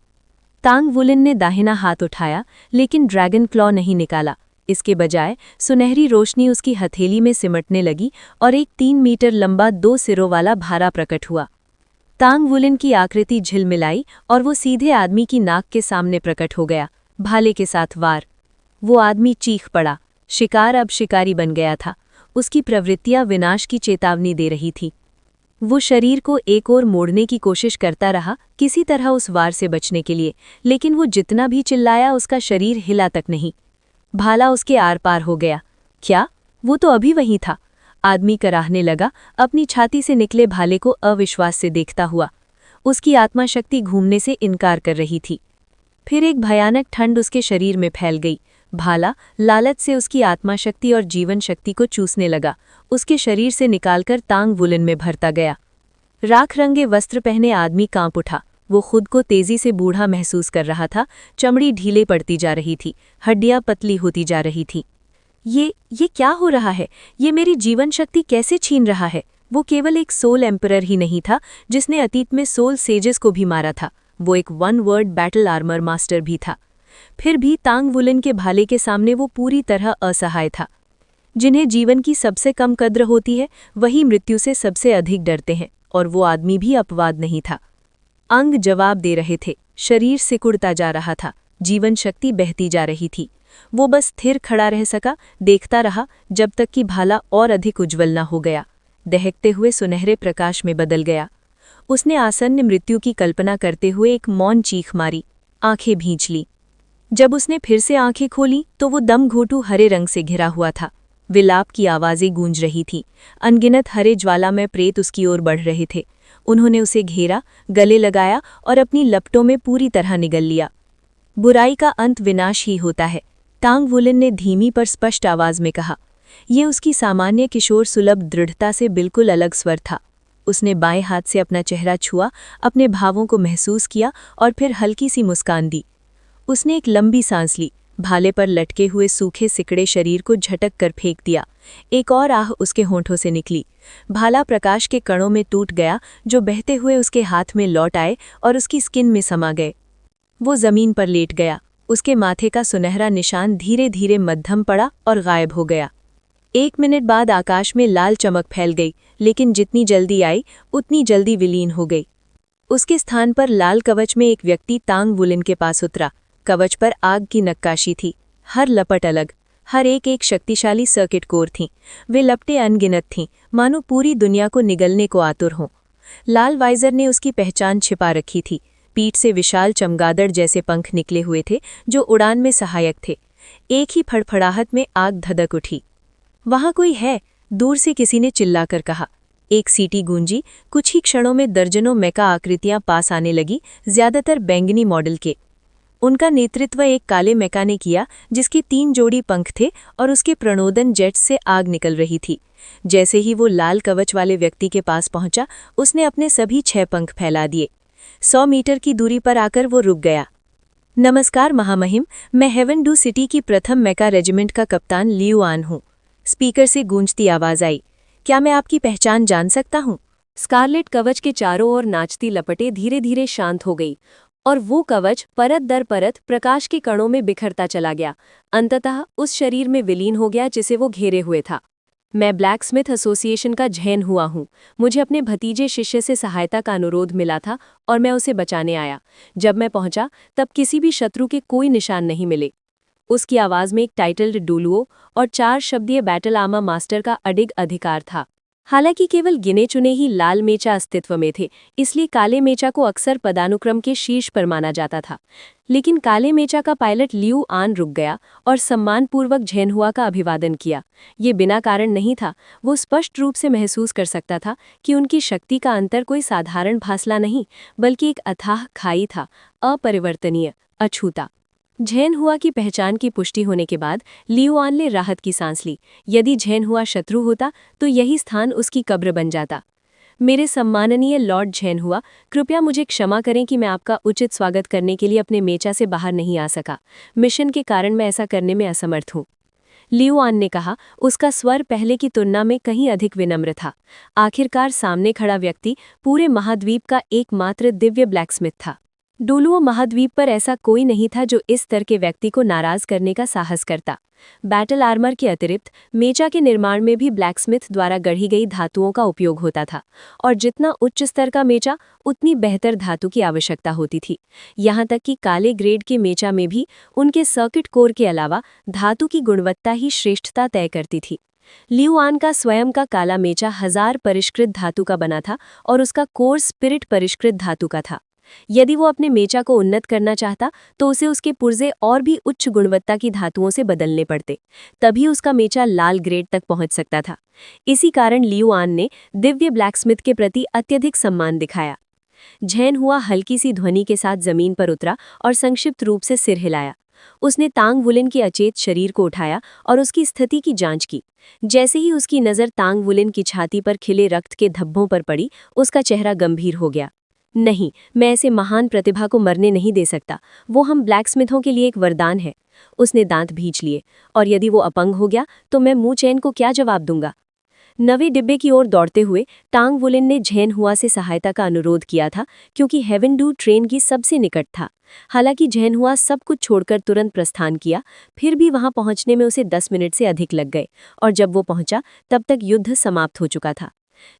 Speaker 2: तांग वुलिन ने दाहिना हाथ उठाया, लेकिन ड्रैगन क्लॉ नहीं निकाला। इसके बजाय सुनहरी रोशनी उसकी हथेली में सिमटने लगी और एक 3 मीटर लंबा 2 सिरों वाला भाला प्रकट हुआ। तांग वुलिन की आकृति झिलमिलाई और वो सीधे आदमी की नाक के सामने प्रकट हो गया, भाले के साथ वार। वो आदमी चीख पड़ा। शिकार अब शिकारी बन गया था। उसकी प्रवृत्तियां विनाश की चेतावनी दे रही थी। वो शरीर को एक ओर मोड़ने की कोशिश करता रहा, किसी तरह उस वार से बचने के लिए, लेकिन वो जितना भी चिल्लाया उसका शरीर हिला तक नहीं। भाला उसके आर पार हो गया। क्या? वो तो अभी वहीं था। आदमी कराहने लगा, अपनी छाती से निकले भाले को अविश्वास से देखता हुआ। उसकी आत्मा शक्ति घूमने से इनकार कर रही थी। फिर एक भयानक ठंड उसके शरीर में फैल गई। भाला लालच से उसकी आत्मा शक्ति और जीवन शक्ति को चूसने लगा, उसके शरीर से निकालकर तांग वुलिन में भरता गया। राख रंगे वस्त्र पहने आदमी कांप उठा। वो खुद को तेजी से बूढ़ा महसूस कर रहा था, चमड़ी ढीले पड़ती जा रही थी, हड्डियां पतली होती जा रही थीं। ये क्या हो रहा है? ये मेरी जीवन शक्ति कैसे छीन रहा है? वो केवल एक सोल एम्परर ही नहीं था जिसने अतीत में सोल सेजेस को भी मारा था, वो एक 1 वर्ड बैटल आर्मर मास्टर भी था। फिर भी तांग वुलिन के भाले के सामने वो पूरी तरह असहाय था। जिन्हें जीवन की सबसे कम कद्र होती है, वही मृत्यु से सबसे अधिक डरते हैं, और वो आदमी भी अपवाद नहीं था। अंग जवाब दे रहे थे, शरीर सिकुड़ता जा रहा था, जीवन शक्ति बहती जा रही थी। वो बस स्थिर खड़ा रह सका, देखता रहा, जब तक कि भाला और अधिक उज्ज्वल न हो गया, दहकते हुए सुनहरे प्रकाश में बदल गया। उसने आसन्न मृत्यु की कल्पना करते हुए एक मौन चीख मारी, आंखें भींच ली। जब उसने फिर से आंखें खोली तो वो दम घोटू हरे रंग से घिरा हुआ था। विलाप की आवाज़ें गूंज रही थीं। अनगिनत हरे ज्वालामय प्रेत उसकी ओर बढ़ रहे थे। उन्होंने उसे घेरा, गले लगाया और अपनी लपटों में पूरी तरह निगल लिया। बुराई का अंत विनाश ही होता है, तांग वुलिन ने धीमी पर स्पष्ट आवाज में कहा। ये उसकी सामान्य किशोर सुलभ दृढ़ता से बिल्कुल अलग स्वर था। उसने बाएं हाथ से अपना चेहरा छुआ, अपने भावों को महसूस किया और फिर हल्की सी मुस्कान दी। उसने एक लंबी सांस ली, भाले पर लटके हुए सूखे सिकड़े शरीर को झटक कर फेंक दिया। एक और आह उसके होंठों से निकली। भाला प्रकाश के कणों में टूट गया, जो बहते हुए उसके हाथ में लौट आए और उसकी स्किन में समा गए। वो जमीन पर लेट गया। उसके माथे का सुनहरा निशान धीरे धीरे मध्यम पड़ा और गायब हो गया। 1 मिनट बाद आकाश में लाल चमक फैल गई, लेकिन जितनी जल्दी आई उतनी जल्दी विलीन हो गई। उसके स्थान पर लाल कवच में एक व्यक्ति तांग वुलिन के पास उतरा। कवच पर आग की नक्काशी थी, हर लपट अलग, हर एक शक्तिशाली सर्किट कोर थीं। वे लपटें अनगिनत थीं, मानो पूरी दुनिया को निगलने को आतुर हों। लाल वाइजर ने उसकी पहचान छिपा रखी थी। पीठ से विशाल चमगादड़ जैसे पंख निकले हुए थे, जो उड़ान में सहायक थे। एक ही फड़फड़ाहट में आग धधक उठी। वहां कोई है, दूर से किसी ने चिल्लाकर कहा। एक सीटी गूंजी, कुछ ही क्षणों में दर्जनों मेका आकृतियां पास आने लगी, ज्यादातर बैंगनी मॉडल के। उनका नेतृत्व एक काले मेका ने किया, जिसके 3 जोड़ी पंख थे और उसके प्रणोदन जेट्स से आग निकल रही थी। जैसे ही वो लाल कवच वाले व्यक्ति के पास पहुंचा, उसने अपने सभी 6 पंख फैला दिए। 100 मीटर की दूरी पर आकर वो रुक गया। नमस्कार महामहिम, मैं हेवन डू सिटी की प्रथम मेका रेजिमेंट का कप्तान लियू आन हूँ। स्पीकर से गूंजती आवाज आई। क्या मैं आपकी पहचान जान सकता हूँ?
Speaker 1: स्कारलेट कवच के चारों ओर नाचती लपटें धीरे धीरे शांत हो गई, और वो कवच परत दर परत प्रकाश के कणों में बिखरता चला गया, अंततः उस शरीर में विलीन हो गया जिसे वो घेरे हुए था। मैं ब्लैक स्मिथ एसोसिएशन का झैन हुआ हूँ। मुझे अपने भतीजे शिष्य से सहायता का अनुरोध मिला था और मैं उसे बचाने आया। जब मैं पहुंचा तब किसी भी शत्रु के कोई निशान नहीं मिले। उसकी आवाज़ में एक टाइटल्ड डुलुओ और 4 शब्दीय बैटल आर्मर मास्टर का अडिग अधिकार था।
Speaker 2: हालांकि केवल गिने चुने ही लाल मेचा अस्तित्व में थे, इसलिए काले मेचा को अक्सर पदानुक्रम के शीर्ष पर माना जाता था। लेकिन काले मेचा का पायलट लियू आन रुक गया और सम्मानपूर्वक झेनहुआ का अभिवादन किया। ये बिना कारण नहीं था, वो स्पष्ट रूप से महसूस कर सकता था कि उनकी शक्ति का अंतर कोई साधारण फासला नहीं, बल्कि एक अथाह खाई था, अपरिवर्तनीय, अछूता। झेनहुआ की पहचान की पुष्टि होने के बाद लियुआन ने राहत की सांस ली। यदि झेनहुआ शत्रु होता तो यही स्थान उसकी कब्र बन जाता। मेरे सम्माननीय लॉर्ड झेनहुआ, कृपया मुझे क्षमा करें कि मैं आपका उचित स्वागत करने के लिए अपने मेचा से बाहर नहीं आ सका। मिशन के कारण मैं ऐसा करने में असमर्थ हूँ, लियुआन ने कहा। उसका स्वर पहले की तुलना में कहीं अधिक विनम्र था। आखिरकार सामने खड़ा व्यक्ति पूरे महाद्वीप का एकमात्र दिव्य ब्लैकस्मिथ था। डोलुओ महाद्वीप पर ऐसा कोई नहीं था जो इस स्तर के व्यक्ति को नाराज करने का साहस करता। बैटल आर्मर के अतिरिक्त मेचा के निर्माण में भी ब्लैकस्मिथ द्वारा गढ़ी गई धातुओं का उपयोग होता था, और जितना उच्च स्तर का मेचा उतनी बेहतर धातु की आवश्यकता होती थी। यहाँ तक कि काले ग्रेड के मेचा में भी उनके सर्किट कोर के अलावा धातु की गुणवत्ता ही श्रेष्ठता तय करती थी। लियुआन का स्वयं का काला मेचा 1000 परिष्कृत धातु का बना था और उसका कोर स्पिरिट परिष्कृत धातु का था। यदि वो अपने मेचा को उन्नत करना चाहता तो उसे उसके पुर्जे और भी उच्च गुणवत्ता की धातुओं से बदलने पड़ते, तभी उसका मेचा लाल ग्रेड तक पहुंच सकता था। इसी कारण लियुआन ने दिव्य ब्लैकस्मिथ के प्रति अत्यधिक सम्मान दिखाया। झेनहुआ हल्की सी ध्वनि के साथ जमीन पर उतरा और संक्षिप्त रूप से सिर हिलाया। उसने तांग वुलिन के अचेत शरीर को उठाया और उसकी स्थिति की जांच की। जैसे ही उसकी नज़र तांग वुलिन की छाती पर खिले रक्त के धब्बों पर पड़ी, उसका चेहरा गंभीर हो गया। नहीं, मैं ऐसे महान प्रतिभा को मरने नहीं दे सकता। वो हम ब्लैकस्मिथों के लिए एक वरदान है। उसने दांत भींच लिए। और यदि वो अपंग हो गया तो मैं मू चेन को क्या जवाब दूंगा? नवे डिब्बे की ओर दौड़ते हुए टांग वुलिन ने झेनहुआ से सहायता का अनुरोध किया था, क्योंकि हेवेनडू ट्रेन की सबसे निकट था। हालांकि झेनहुआ सब कुछ छोड़कर तुरंत प्रस्थान किया, फिर भी वहां पहुंचने में उसे 10 मिनट से अधिक लग गए, और जब वो पहुंचा तब तक युद्ध समाप्त हो चुका था।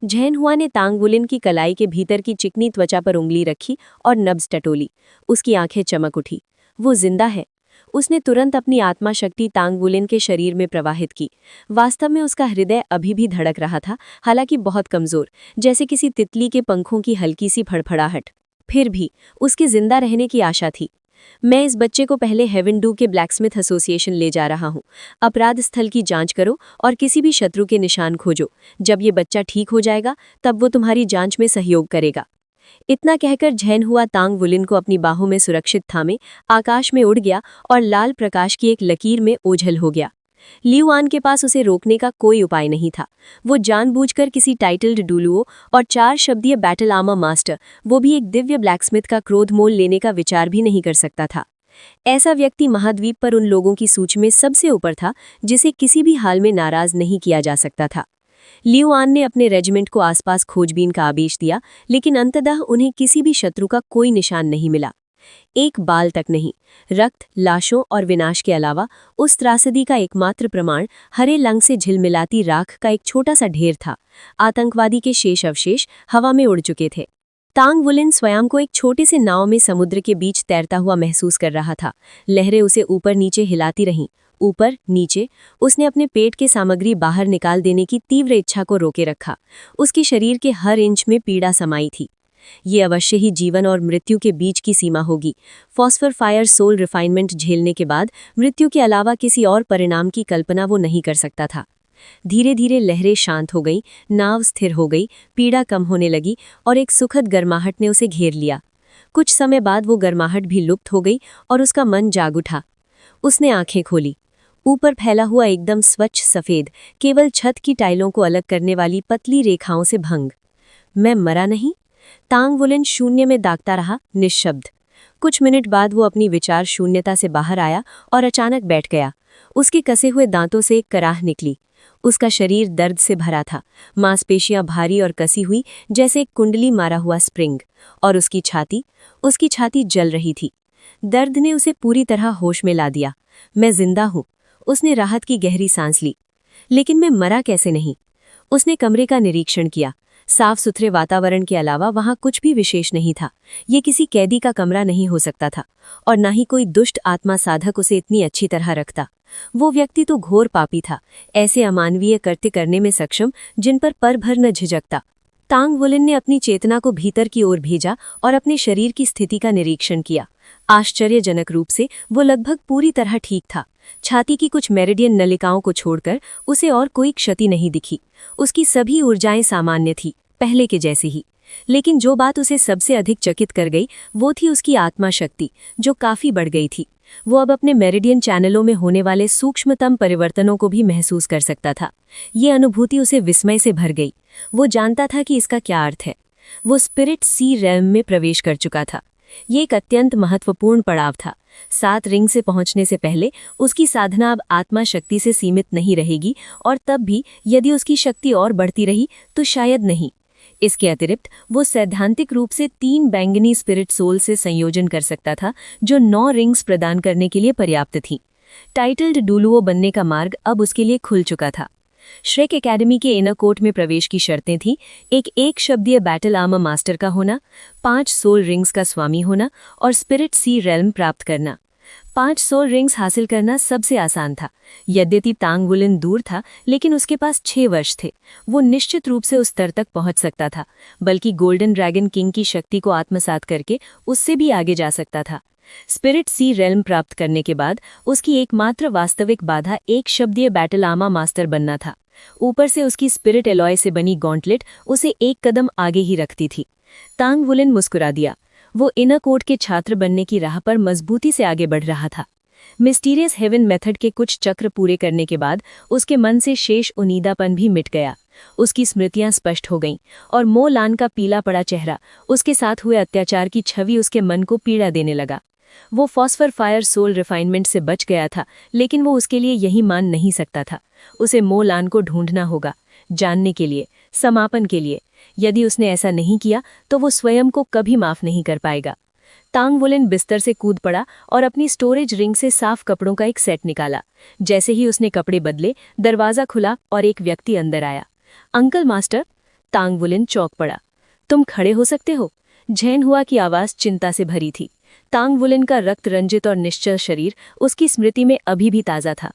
Speaker 2: झेनहुआ ने तांग वुलिन की कलाई के भीतर की चिकनी त्वचा पर उंगली रखी और नब्ज टटोली। उसकी आंखें चमक उठी। वो जिंदा है। उसने तुरंत अपनी आत्मा शक्ति तांग वुलिन के शरीर में प्रवाहित की। वास्तव में उसका हृदय अभी भी धड़क रहा था, हालांकि बहुत कमजोर, जैसे किसी तितली के पंखों की हल्की सी फड़फड़ाहट। फिर भी उसके जिंदा रहने की आशा थी। मैं इस बच्चे को पहले हेवेनडू के ब्लैकस्मिथ एसोसिएशन ले जा रहा हूँ। अपराध स्थल की जांच करो और किसी भी शत्रु के निशान खोजो। जब ये बच्चा ठीक हो जाएगा तब वो तुम्हारी जांच में सहयोग करेगा। इतना कहकर झेनहुआ तांग वुलिन को अपनी बाहों में सुरक्षित थामे आकाश में उड़ गया और लाल प्रकाश की एक लकीर में ओझल हो गया। लियुआन के पास उसे रोकने का कोई उपाय नहीं था। वो जानबूझकर किसी टाइटल्ड डुलुओ और 4 शब्दीय बैटल आर्मर मास्टर, वो भी एक दिव्य ब्लैकस्मिथ का क्रोध मोल लेने का विचार भी नहीं कर सकता था। ऐसा व्यक्ति महाद्वीप पर उन लोगों की सूची में सबसे ऊपर था जिसे किसी भी हाल में नाराज नहीं किया जा सकता था। लियुआन ने अपने रेजिमेंट को आसपास खोजबीन का आदेश दिया, लेकिन अंततः उन्हें किसी भी शत्रु का कोई निशान नहीं मिला। एक बाल तक नहीं। रक्त, लाशों और विनाश के अलावा उस त्रासदी का एकमात्र प्रमाण हरे लंग से झिलमिलाती राख का एक छोटा सा ढेर था। आतंकवादी के शेष अवशेष हवा में उड़ चुके थे। तांग वुलिन स्वयं को एक छोटे से नाव में समुद्र के बीच तैरता हुआ महसूस कर रहा था। लहरें उसे ऊपर नीचे हिलाती रहीं। ऊपर नीचे उसने अपने पेट के सामग्री बाहर निकाल देने की तीव्र इच्छा को रोके रखा। उसके शरीर के हर इंच में पीड़ा समाई थी। ये अवश्य ही जीवन और मृत्यु के बीच की सीमा होगी। फॉस्फर फायर सोल रिफाइनमेंट झेलने के बाद मृत्यु के अलावा किसी और परिणाम की कल्पना वो नहीं कर सकता था। धीरे धीरे लहरें शांत हो गई, नाव स्थिर हो गई, पीड़ा कम होने लगी और एक सुखद गर्माहट ने उसे घेर लिया। कुछ समय बाद वो गर्माहट भी लुप्त हो गई और उसका मन जाग उठा। उसने आंखें खोली। ऊपर फैला हुआ एकदम स्वच्छ सफेद, केवल छत की टाइलों को अलग करने वाली पतली रेखाओं से भंग। मैं मरा नहीं? तांग वुलिन शून्य में दागता रहा, निश्शब्द। कुछ मिनट बाद वो अपनी विचार शून्यता से बाहर आया और अचानक बैठ गया। उसके कसे हुए दांतों से एक कराह निकली। उसका शरीर दर्द से भरा था, मांसपेशियां भारी और कसी हुई जैसे एक कुंडली मारा हुआ स्प्रिंग, और उसकी छाती जल रही थी। दर्द ने उसे पूरी तरह होश में ला दिया। मैं जिंदा हूं। उसने राहत की गहरी सांस ली। लेकिन मैं मरा कैसे नहीं? उसने कमरे का निरीक्षण किया। साफ सुथरे वातावरण के अलावा वहां कुछ भी विशेष नहीं था। ये किसी कैदी का कमरा नहीं हो सकता था, और ना ही कोई दुष्ट आत्मा साधक उसे इतनी अच्छी तरह रखता। वो व्यक्ति तो घोर पापी था, ऐसे अमानवीय कृत्य करने में सक्षम जिन पर पर भर न झिझकता। तांग वुलिन ने अपनी चेतना को भीतर की ओर भेजा और अपने शरीर की स्थिति का निरीक्षण किया। आश्चर्यजनक रूप से वो लगभग पूरी तरह ठीक था। छाती की कुछ मेरिडियन नलिकाओं को छोड़कर उसे और कोई क्षति नहीं दिखी। उसकी सभी ऊर्जाएं सामान्य थी, पहले के जैसी ही। लेकिन जो बात उसे सबसे अधिक चकित कर गई वो थी उसकी आत्मा शक्ति, जो काफी बढ़ गई थी। वो अब अपने मेरिडियन चैनलों में होने वाले सूक्ष्मतम परिवर्तनों को भी महसूस कर सकता था। ये अनुभूति उसे विस्मय से भर गई। वो जानता था कि इसका क्या अर्थ है। वो स्पिरिट सी रेल्म में प्रवेश कर चुका था। ये एक अत्यंत महत्वपूर्ण पड़ाव था। 7 रिंग से पहुंचने से पहले उसकी साधना अब आत्मा शक्ति से सीमित नहीं रहेगी, और तब भी यदि उसकी शक्ति और बढ़ती रही तो शायद नहीं। इसके अतिरिक्त वो सैद्धांतिक रूप से 3 बैंगनी स्पिरिट सोल से संयोजन कर सकता था, जो 9 रिंग्स प्रदान करने के लिए पर्याप्त थी। टाइटल्ड डुलुओ बनने का मार्ग अब उसके लिए खुल चुका था। श्रेक एकेडमी के इनर कोर्ट में प्रवेश की शर्तें थीं: एक शब्दीय बैटल आर्मर मास्टर का होना, 5 सोल रिंग्स का स्वामी होना और स्पिरिट सी रेल्म प्राप्त करना। 5 सोल रिंग्स हासिल करना सबसे आसान था। यद्यपि तांग वुलिन दूर था, लेकिन उसके पास 6 वर्ष थे। वो निश्चित रूप से उस स्तर तक पहुंच सकता था, बल्कि गोल्डन ड्रैगन किंग की शक्ति को आत्मसात करके उससे भी आगे जा सकता था। स्पिरिट सी रेल्म प्राप्त करने के बाद उसकी एकमात्र वास्तविक बाधा एक शब्दीय बैटल आर्मर मास्टर बनना था। ऊपर से उसकी स्पिरिट एलॉय से बनी गॉन्टलेट उसे एक कदम आगे ही रखती थी। तांग वुलिन मुस्कुरा दिया। वो इनर कोर्ट के छात्र बनने की राह पर मजबूती से आगे बढ़ रहा था। मिस्टीरियस हेवन मेथड के कुछ चक्र पूरे करने के बाद उसके मन से शेष उनीदापन भी मिट गया। उसकी स्मृतियां स्पष्ट हो गईं और मो लान का पीला पड़ा चेहरा, उसके साथ हुए अत्याचार की छवि उसके मन को पीड़ा देने लगा। वो फॉस्फर फायर सोल रिफाइनमेंट से बच गया था, लेकिन वो उसके लिए यही मान नहीं सकता था। उसे मो लान को ढूंढना होगा, जानने के लिए, समापन के लिए। यदि उसने ऐसा नहीं किया तो वो स्वयं को कभी माफ नहीं कर पाएगा। तांग वुलिन बिस्तर से कूद पड़ा और अपनी स्टोरेज रिंग से साफ कपड़ों का एक सेट निकाला। जैसे ही उसने कपड़े बदले, दरवाजा खुला और एक व्यक्ति अंदर आया। Uncle master. तांग वुलिन चौंक पड़ा। तुम खड़े हो सकते हो? झैन हुआ की आवाज चिंता से भरी थी। तांग वुलिन का रक्त रंजित और निश्चल शरीर उसकी स्मृति में अभी भी ताज़ा था।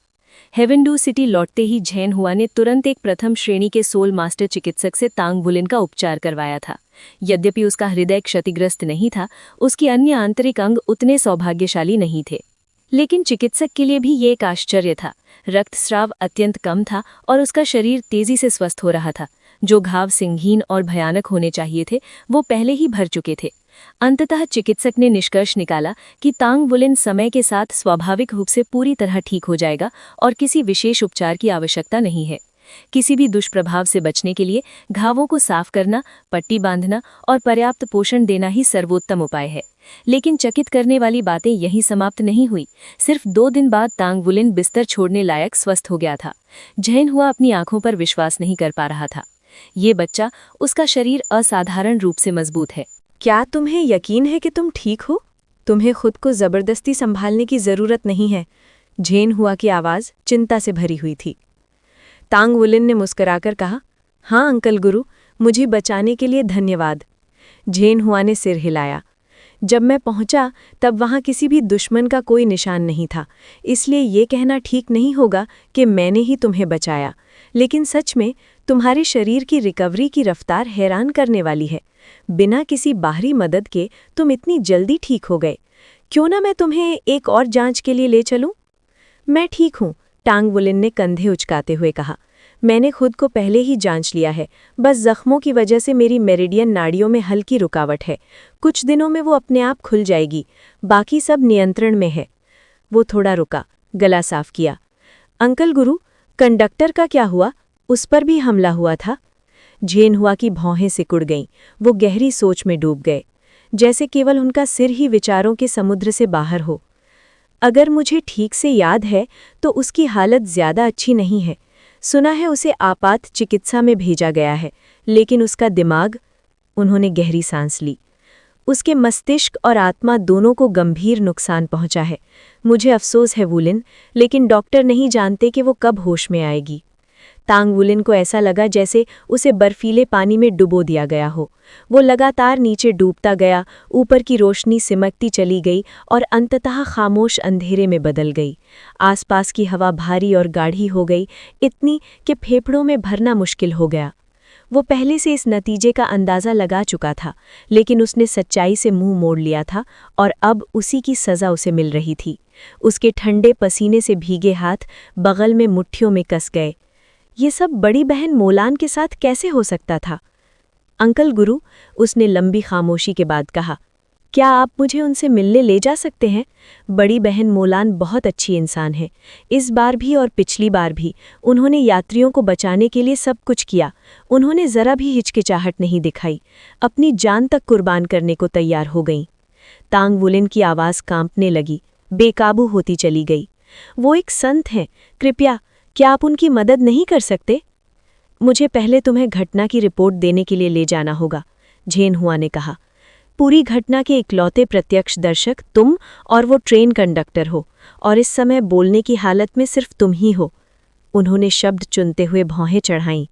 Speaker 2: हेवेंडू सिटी लौटते ही झैन हुआ ने तुरंत एक प्रथम श्रेणी के सोल मास्टर चिकित्सक से तांग वुलिन का उपचार करवाया था। यद्यपि उसका हृदय क्षतिग्रस्त नहीं था, उसके अन्य आंतरिक अंग उतने सौभाग्यशाली नहीं थे। लेकिन चिकित्सक के लिए भी ये एक आश्चर्य था। रक्तस्राव अत्यंत कम था और उसका शरीर तेजी से स्वस्थ हो रहा था। जो घाव सिंगहीन और भयानक होने चाहिए थे, वो पहले ही भर चुके थे। अंततः चिकित्सक ने निष्कर्ष निकाला कि तांग वुलिन समय के साथ स्वाभाविक रूप से पूरी तरह ठीक हो जाएगा और किसी विशेष उपचार की आवश्यकता नहीं है। किसी भी दुष्प्रभाव से बचने के लिए घावों को साफ करना, पट्टी बांधना और पर्याप्त पोषण देना ही सर्वोत्तम उपाय है। लेकिन चकित करने वाली बातें यहीं समाप्त नहीं हुई। सिर्फ 2 दिन बाद तांग वुलिन बिस्तर छोड़ने लायक स्वस्थ हो गया था। झैन हुआ अपनी आंखों पर विश्वास नहीं कर पा रहा था। ये बच्चा, उसका शरीर असाधारण रूप से मजबूत है।
Speaker 1: क्या तुम्हें यकीन है कि तुम ठीक हो? तुम्हें खुद को जबरदस्ती संभालने की जरूरत नहीं है। झैन हुआ की आवाज चिंता से भरी हुई थी। तांग वुलिन ने मुस्कुराकर कहा, हाँ अंकल गुरु, मुझे बचाने के लिए धन्यवाद। झैन हुआ ने सिर हिलाया। जब मैं पहुंचा तब वहां किसी भी दुश्मन का कोई निशान नहीं था, इसलिए ये कहना ठीक नहीं होगा कि मैंने ही तुम्हें बचाया। लेकिन सच में तुम्हारे शरीर की रिकवरी की रफ्तार हैरान करने वाली है। बिना किसी बाहरी मदद के तुम इतनी जल्दी ठीक हो गए। क्यों ना मैं तुम्हें एक और जांच के लिए ले चलूं? मैं ठीक हूं, तांग वुलिन ने कंधे उचकाते हुए कहा। मैंने खुद को पहले ही जांच लिया है। बस जख्मों की वजह से मेरी मेरिडियन नाड़ियों में हल्की रुकावट है। कुछ दिनों में वो अपने आप खुल जाएगी। बाकी सब नियंत्रण में है। वो थोड़ा रुका, गला साफ किया। अंकल गुरु, कंडक्टर का क्या हुआ? उस पर भी हमला हुआ था। झैन हुआ की भौहें सिकुड़ गईं। वो गहरी सोच में डूब गए, जैसे केवल उनका सिर ही विचारों के समुद्र से बाहर हो। अगर मुझे ठीक से याद है तो उसकी हालत ज्यादा अच्छी नहीं है। सुना है उसे आपात चिकित्सा में भेजा गया है, लेकिन उसका दिमाग। उन्होंने गहरी सांस ली। उसके मस्तिष्क और आत्मा दोनों को गंभीर नुकसान पहुंचा है। मुझे अफसोस है वुलिन, लेकिन डॉक्टर नहीं जानते कि वो कब होश में आएगी।
Speaker 2: तांग वुलिन को ऐसा लगा जैसे उसे बर्फीले पानी में डुबो दिया गया हो। वो लगातार नीचे डूबता गया, ऊपर की रोशनी सिमटती चली गई और अंततः खामोश अंधेरे में बदल गई। आसपास की हवा भारी और गाढ़ी हो गई, इतनी कि फेफड़ों में भरना मुश्किल हो गया। वो पहले से इस नतीजे का अंदाज़ा लगा चुका था, लेकिन उसने सच्चाई से मुंह मोड़ लिया था और अब उसी की सज़ा उसे मिल रही थी। उसके ठंडे पसीने से भीगे हाथ बगल में मुट्ठियों में कस गए। ये सब बड़ी बहन मोलान के साथ कैसे हो सकता था? अंकल गुरु, उसने लंबी खामोशी के बाद कहा, क्या आप मुझे उनसे मिलने ले जा सकते हैं? बड़ी बहन मोलान बहुत अच्छी इंसान है। इस बार भी और पिछली बार भी उन्होंने यात्रियों को बचाने के लिए सब कुछ किया। उन्होंने ज़रा भी हिचकिचाहट नहीं दिखाई, अपनी जान तक कुर्बान करने को तैयार हो गईं। तांग वुलिन की आवाज़ कांपने लगी, बेकाबू होती चली गई। वो एक संत हैं, कृपया क्या आप उनकी मदद नहीं कर सकते? मुझे पहले तुम्हें घटना की रिपोर्ट देने के लिए ले जाना होगा, झेन हुआ ने कहा। पूरी घटना के इकलौते प्रत्यक्षदर्शक तुम और वो ट्रेन कंडक्टर हो, और इस समय बोलने की हालत में सिर्फ तुम ही हो। उन्होंने शब्द चुनते हुए भौहें चढ़ाईं।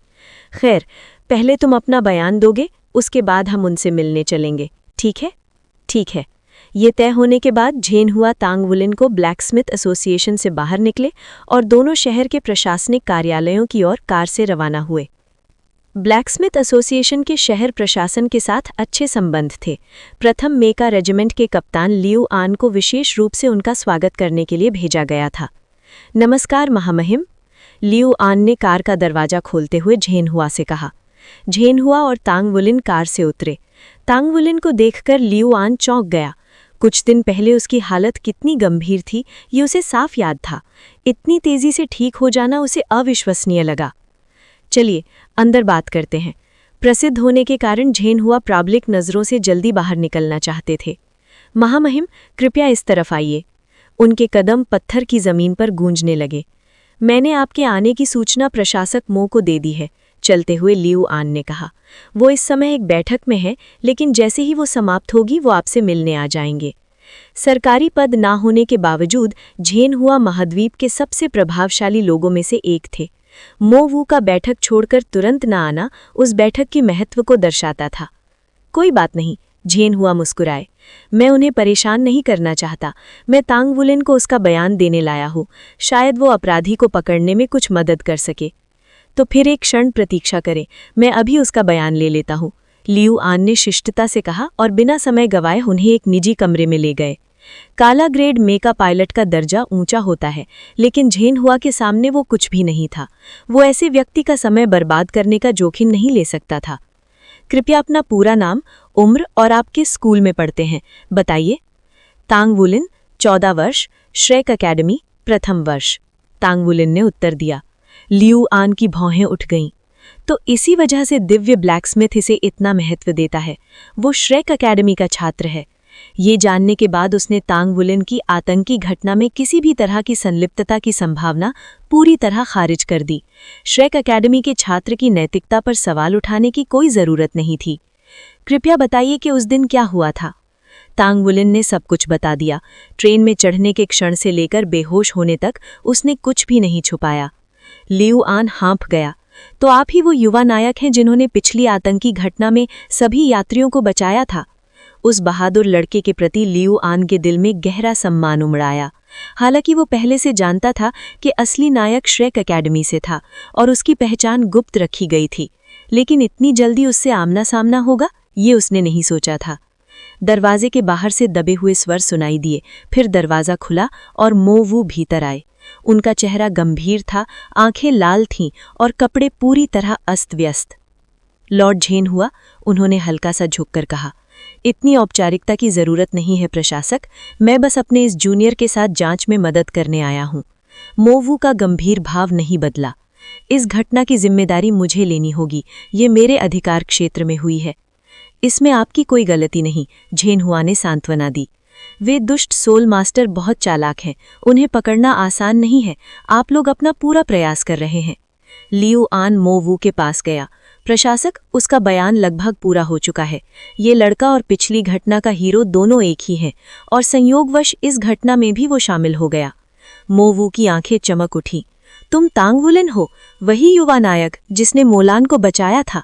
Speaker 2: खैर, पहले तुम अपना बयान दोगे, उसके बाद हम उनसे मिलने चलेंगे, ठीक है? ठीक है। ये तय होने के बाद झेन हुआ तांग वुलिन को ब्लैकस्मिथ एसोसिएशन से बाहर निकले और दोनों शहर के प्रशासनिक कार्यालयों की ओर कार से रवाना हुए। ब्लैकस्मिथ एसोसिएशन के शहर प्रशासन के साथ अच्छे संबंध थे। प्रथम मेका रेजिमेंट के कप्तान लियू आन को विशेष रूप से उनका स्वागत करने के लिए भेजा गया था। नमस्कार महामहिम, लियू आन ने कार का दरवाजा खोलते हुए झेन हुआ से कहा। झेन हुआ और तांग वुलिन कार से उतरे। तांग वुलिन को देखकर लियू आन चौंक गया। कुछ दिन पहले उसकी हालत कितनी गंभीर थी ये उसे साफ याद था। इतनी तेजी से ठीक हो जाना उसे अविश्वसनीय लगा। चलिए अंदर बात करते हैं। प्रसिद्ध होने के कारण झेन हुआ पब्लिक नज़रों से जल्दी बाहर निकलना चाहते थे। महामहिम, कृपया इस तरफ आइए। उनके कदम पत्थर की जमीन पर गूंजने लगे। मैंने आपके आने की सूचना प्रशासक मो को दे दी है, चलते हुए लियू आन ने कहा। वो इस समय एक बैठक में है, लेकिन जैसे ही वो समाप्त होगी वो आपसे मिलने आ जाएंगे। सरकारी पद ना होने के बावजूद झेन हुआ महाद्वीप के सबसे प्रभावशाली लोगों में से एक थे। मो वू का बैठक छोड़कर तुरंत न आना उस बैठक के महत्व को दर्शाता था। कोई बात नहीं, झेन हुआ मुस्कुराए। मैं उन्हें परेशान नहीं करना चाहता। मैं तांग वुलिन को उसका बयान देने लाया हूँ। शायद वो अपराधी को पकड़ने में कुछ मदद कर सके। तो फिर एक क्षण प्रतीक्षा करें, मैं अभी उसका बयान ले लेता हूँ, लियू आन ने शिष्टता से कहा और बिना समय गवाए उन्हें एक निजी कमरे में ले गए। काला ग्रेड मेका पायलट का दर्जा ऊंचा होता है, लेकिन झेन हुआ के सामने वो कुछ भी नहीं था। वो ऐसे व्यक्ति का समय बर्बाद करने का जोखिम नहीं ले सकता था। कृपया अपना पूरा नाम, उम्र और आप किस स्कूल में पढ़ते हैं बताइए। तांग वुलिन, 14 वर्ष, श्रेक अकेडमी, प्रथम वर्ष, तांग वुलिन ने उत्तर दिया। लियू आन की भौहें उठ गईं। तो इसी वजह से दिव्य ब्लैकस्मिथ इसे इतना महत्व देता है। वो श्रेक अकेडमी का छात्र है। ये जानने के बाद उसने तांग वुलिन की आतंकी घटना में किसी भी तरह की संलिप्तता की संभावना पूरी तरह खारिज कर दी। श्रेक अकेडमी के छात्र की नैतिकता पर सवाल उठाने की कोई ज़रूरत नहीं थी। कृपया बताइए कि उस दिन क्या हुआ था। तांग वुलिन ने सब कुछ बता दिया। ट्रेन में चढ़ने के क्षण से लेकर बेहोश होने तक उसने कुछ भी नहीं छुपाया। लियू आन हाँफ गया। तो आप ही वो युवा नायक हैं जिन्होंने पिछली आतंकी घटना में सभी यात्रियों को बचाया था। उस बहादुर लड़के के प्रति लियू आन के दिल में गहरा सम्मान उमड़। हालांकि वो पहले से जानता था कि असली नायक श्रेक अकेडमी से था और उसकी पहचान गुप्त रखी गई थी, लेकिन इतनी जल्दी उससे आमना सामना होगा ये उसने नहीं सोचा था। दरवाजे के बाहर से दबे हुए स्वर सुनाई दिए, फिर दरवाज़ा खुला और मो वू भीतर आए। उनका चेहरा गंभीर था, आंखें लाल थीं और कपड़े पूरी तरह अस्त व्यस्त। लॉर्ड झेन हुआ, उन्होंने हल्का सा झुककर कहा। इतनी औपचारिकता की ज़रूरत नहीं है प्रशासक, मैं बस अपने इस जूनियर के साथ जांच में मदद करने आया हूँ। मो वू का गंभीर भाव नहीं बदला। इस घटना की जिम्मेदारी मुझे लेनी होगी, ये मेरे अधिकार क्षेत्र में हुई है। इसमें आपकी कोई गलती नहीं, झेन हुआ ने सांत्वना दी। वे दुष्ट सोल मास्टर बहुत चालाक हैं, उन्हें पकड़ना आसान नहीं है। आप लोग अपना पूरा प्रयास कर रहे हैं। लियू आन मो वू के पास गया। प्रशासक, उसका बयान लगभग पूरा हो चुका है। ये लड़का और पिछली घटना का हीरो दोनों एक ही हैं और संयोगवश इस घटना में भी वो शामिल हो गया। मो वू की आंखें चमक उठी। तुम तांग वुलिन हो, वही युवा नायक जिसने मोलान को बचाया था।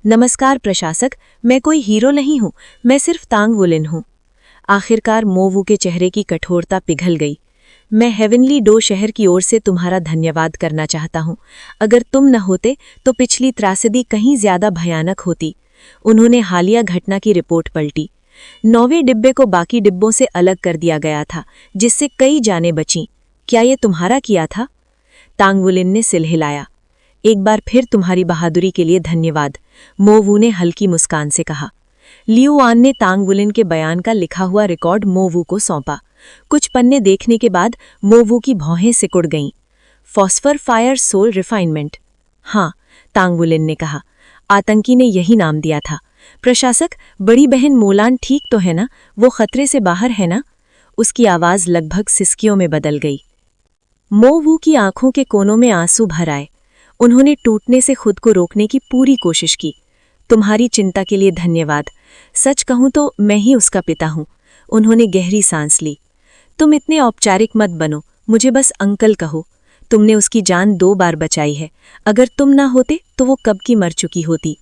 Speaker 2: नमस्कार प्रशासक, मैं कोई हीरो नहीं हूँ, मैं सिर्फ तांग वुलिन हूँ। आखिरकार मोवू के चेहरे की कठोरता पिघल गई। मैं हेवनली डो शहर की ओर से तुम्हारा धन्यवाद करना चाहता हूँ। अगर तुम न होते तो पिछली त्रासदी कहीं ज्यादा भयानक होती। उन्होंने हालिया घटना की रिपोर्ट पलटी। 9वें डिब्बे को बाकी डिब्बों से अलग कर दिया गया था, जिससे कई जानें बचीं। क्या ये तुम्हारा किया था? तांग वुलिन ने सिर हिलाया। एक बार फिर तुम्हारी बहादुरी के लिए धन्यवाद, मोवू ने हल्की मुस्कान से कहा। लियू आन ने तांग वुलिन के बयान का लिखा हुआ रिकॉर्ड मोवू को सौंपा। कुछ पन्ने देखने के बाद मोवू की भौहें सिकुड़ गईं। Phosphor fire soul refinement. हाँ, तांग वुलिन ने कहा। आतंकी ने यही नाम दिया था। प्रशासक, बड़ी बहन मोलान ठीक तो है ना? वो खतरे से बाहर है ना? उसकी आवाज लगभग सिसकियों में बदल गई। मोवू की आंखों के कोनों में आंसू भर आए। उन्होंने टूटने से खुद को रोकने की पूरी कोशिश की। तुम्हारी चिंता के लिए धन्यवाद। सच कहूं तो मैं ही उसका पिता हूं। उन्होंने गहरी सांस ली। तुम इतने औपचारिक मत बनो, मुझे बस अंकल कहो। तुमने उसकी जान 2 बार बचाई है। अगर तुम ना होते तो वो कब की मर चुकी होती।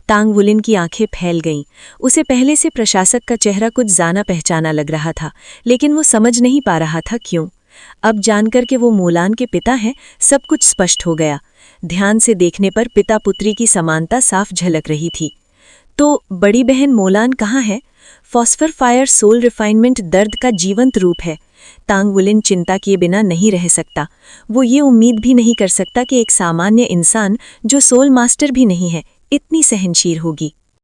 Speaker 2: तांग वुलिन की आंखें फैल गईं। उसे पहले से प्रशासक का चेहरा कुछ जाना पहचाना लग रहा था, लेकिन वो समझ नहीं पा रहा था क्यों। अब जानकर के वो मोलान के पिता हैं, सब कुछ स्पष्ट हो गया। ध्यान से देखने पर पिता पुत्री की समानता साफ झलक रही थी। तो बड़ी बहन मोलान कहाँ है? फॉस्फर फायर सोल रिफाइनमेंट दर्द का जीवंत रूप है। तांग वुलिन चिंता किए बिना नहीं रह सकता। वो ये उम्मीद भी नहीं कर सकता कि एक सामान्य इंसान, जो सोल मास्टर भी नहीं है, इतनी सहनशील होगी।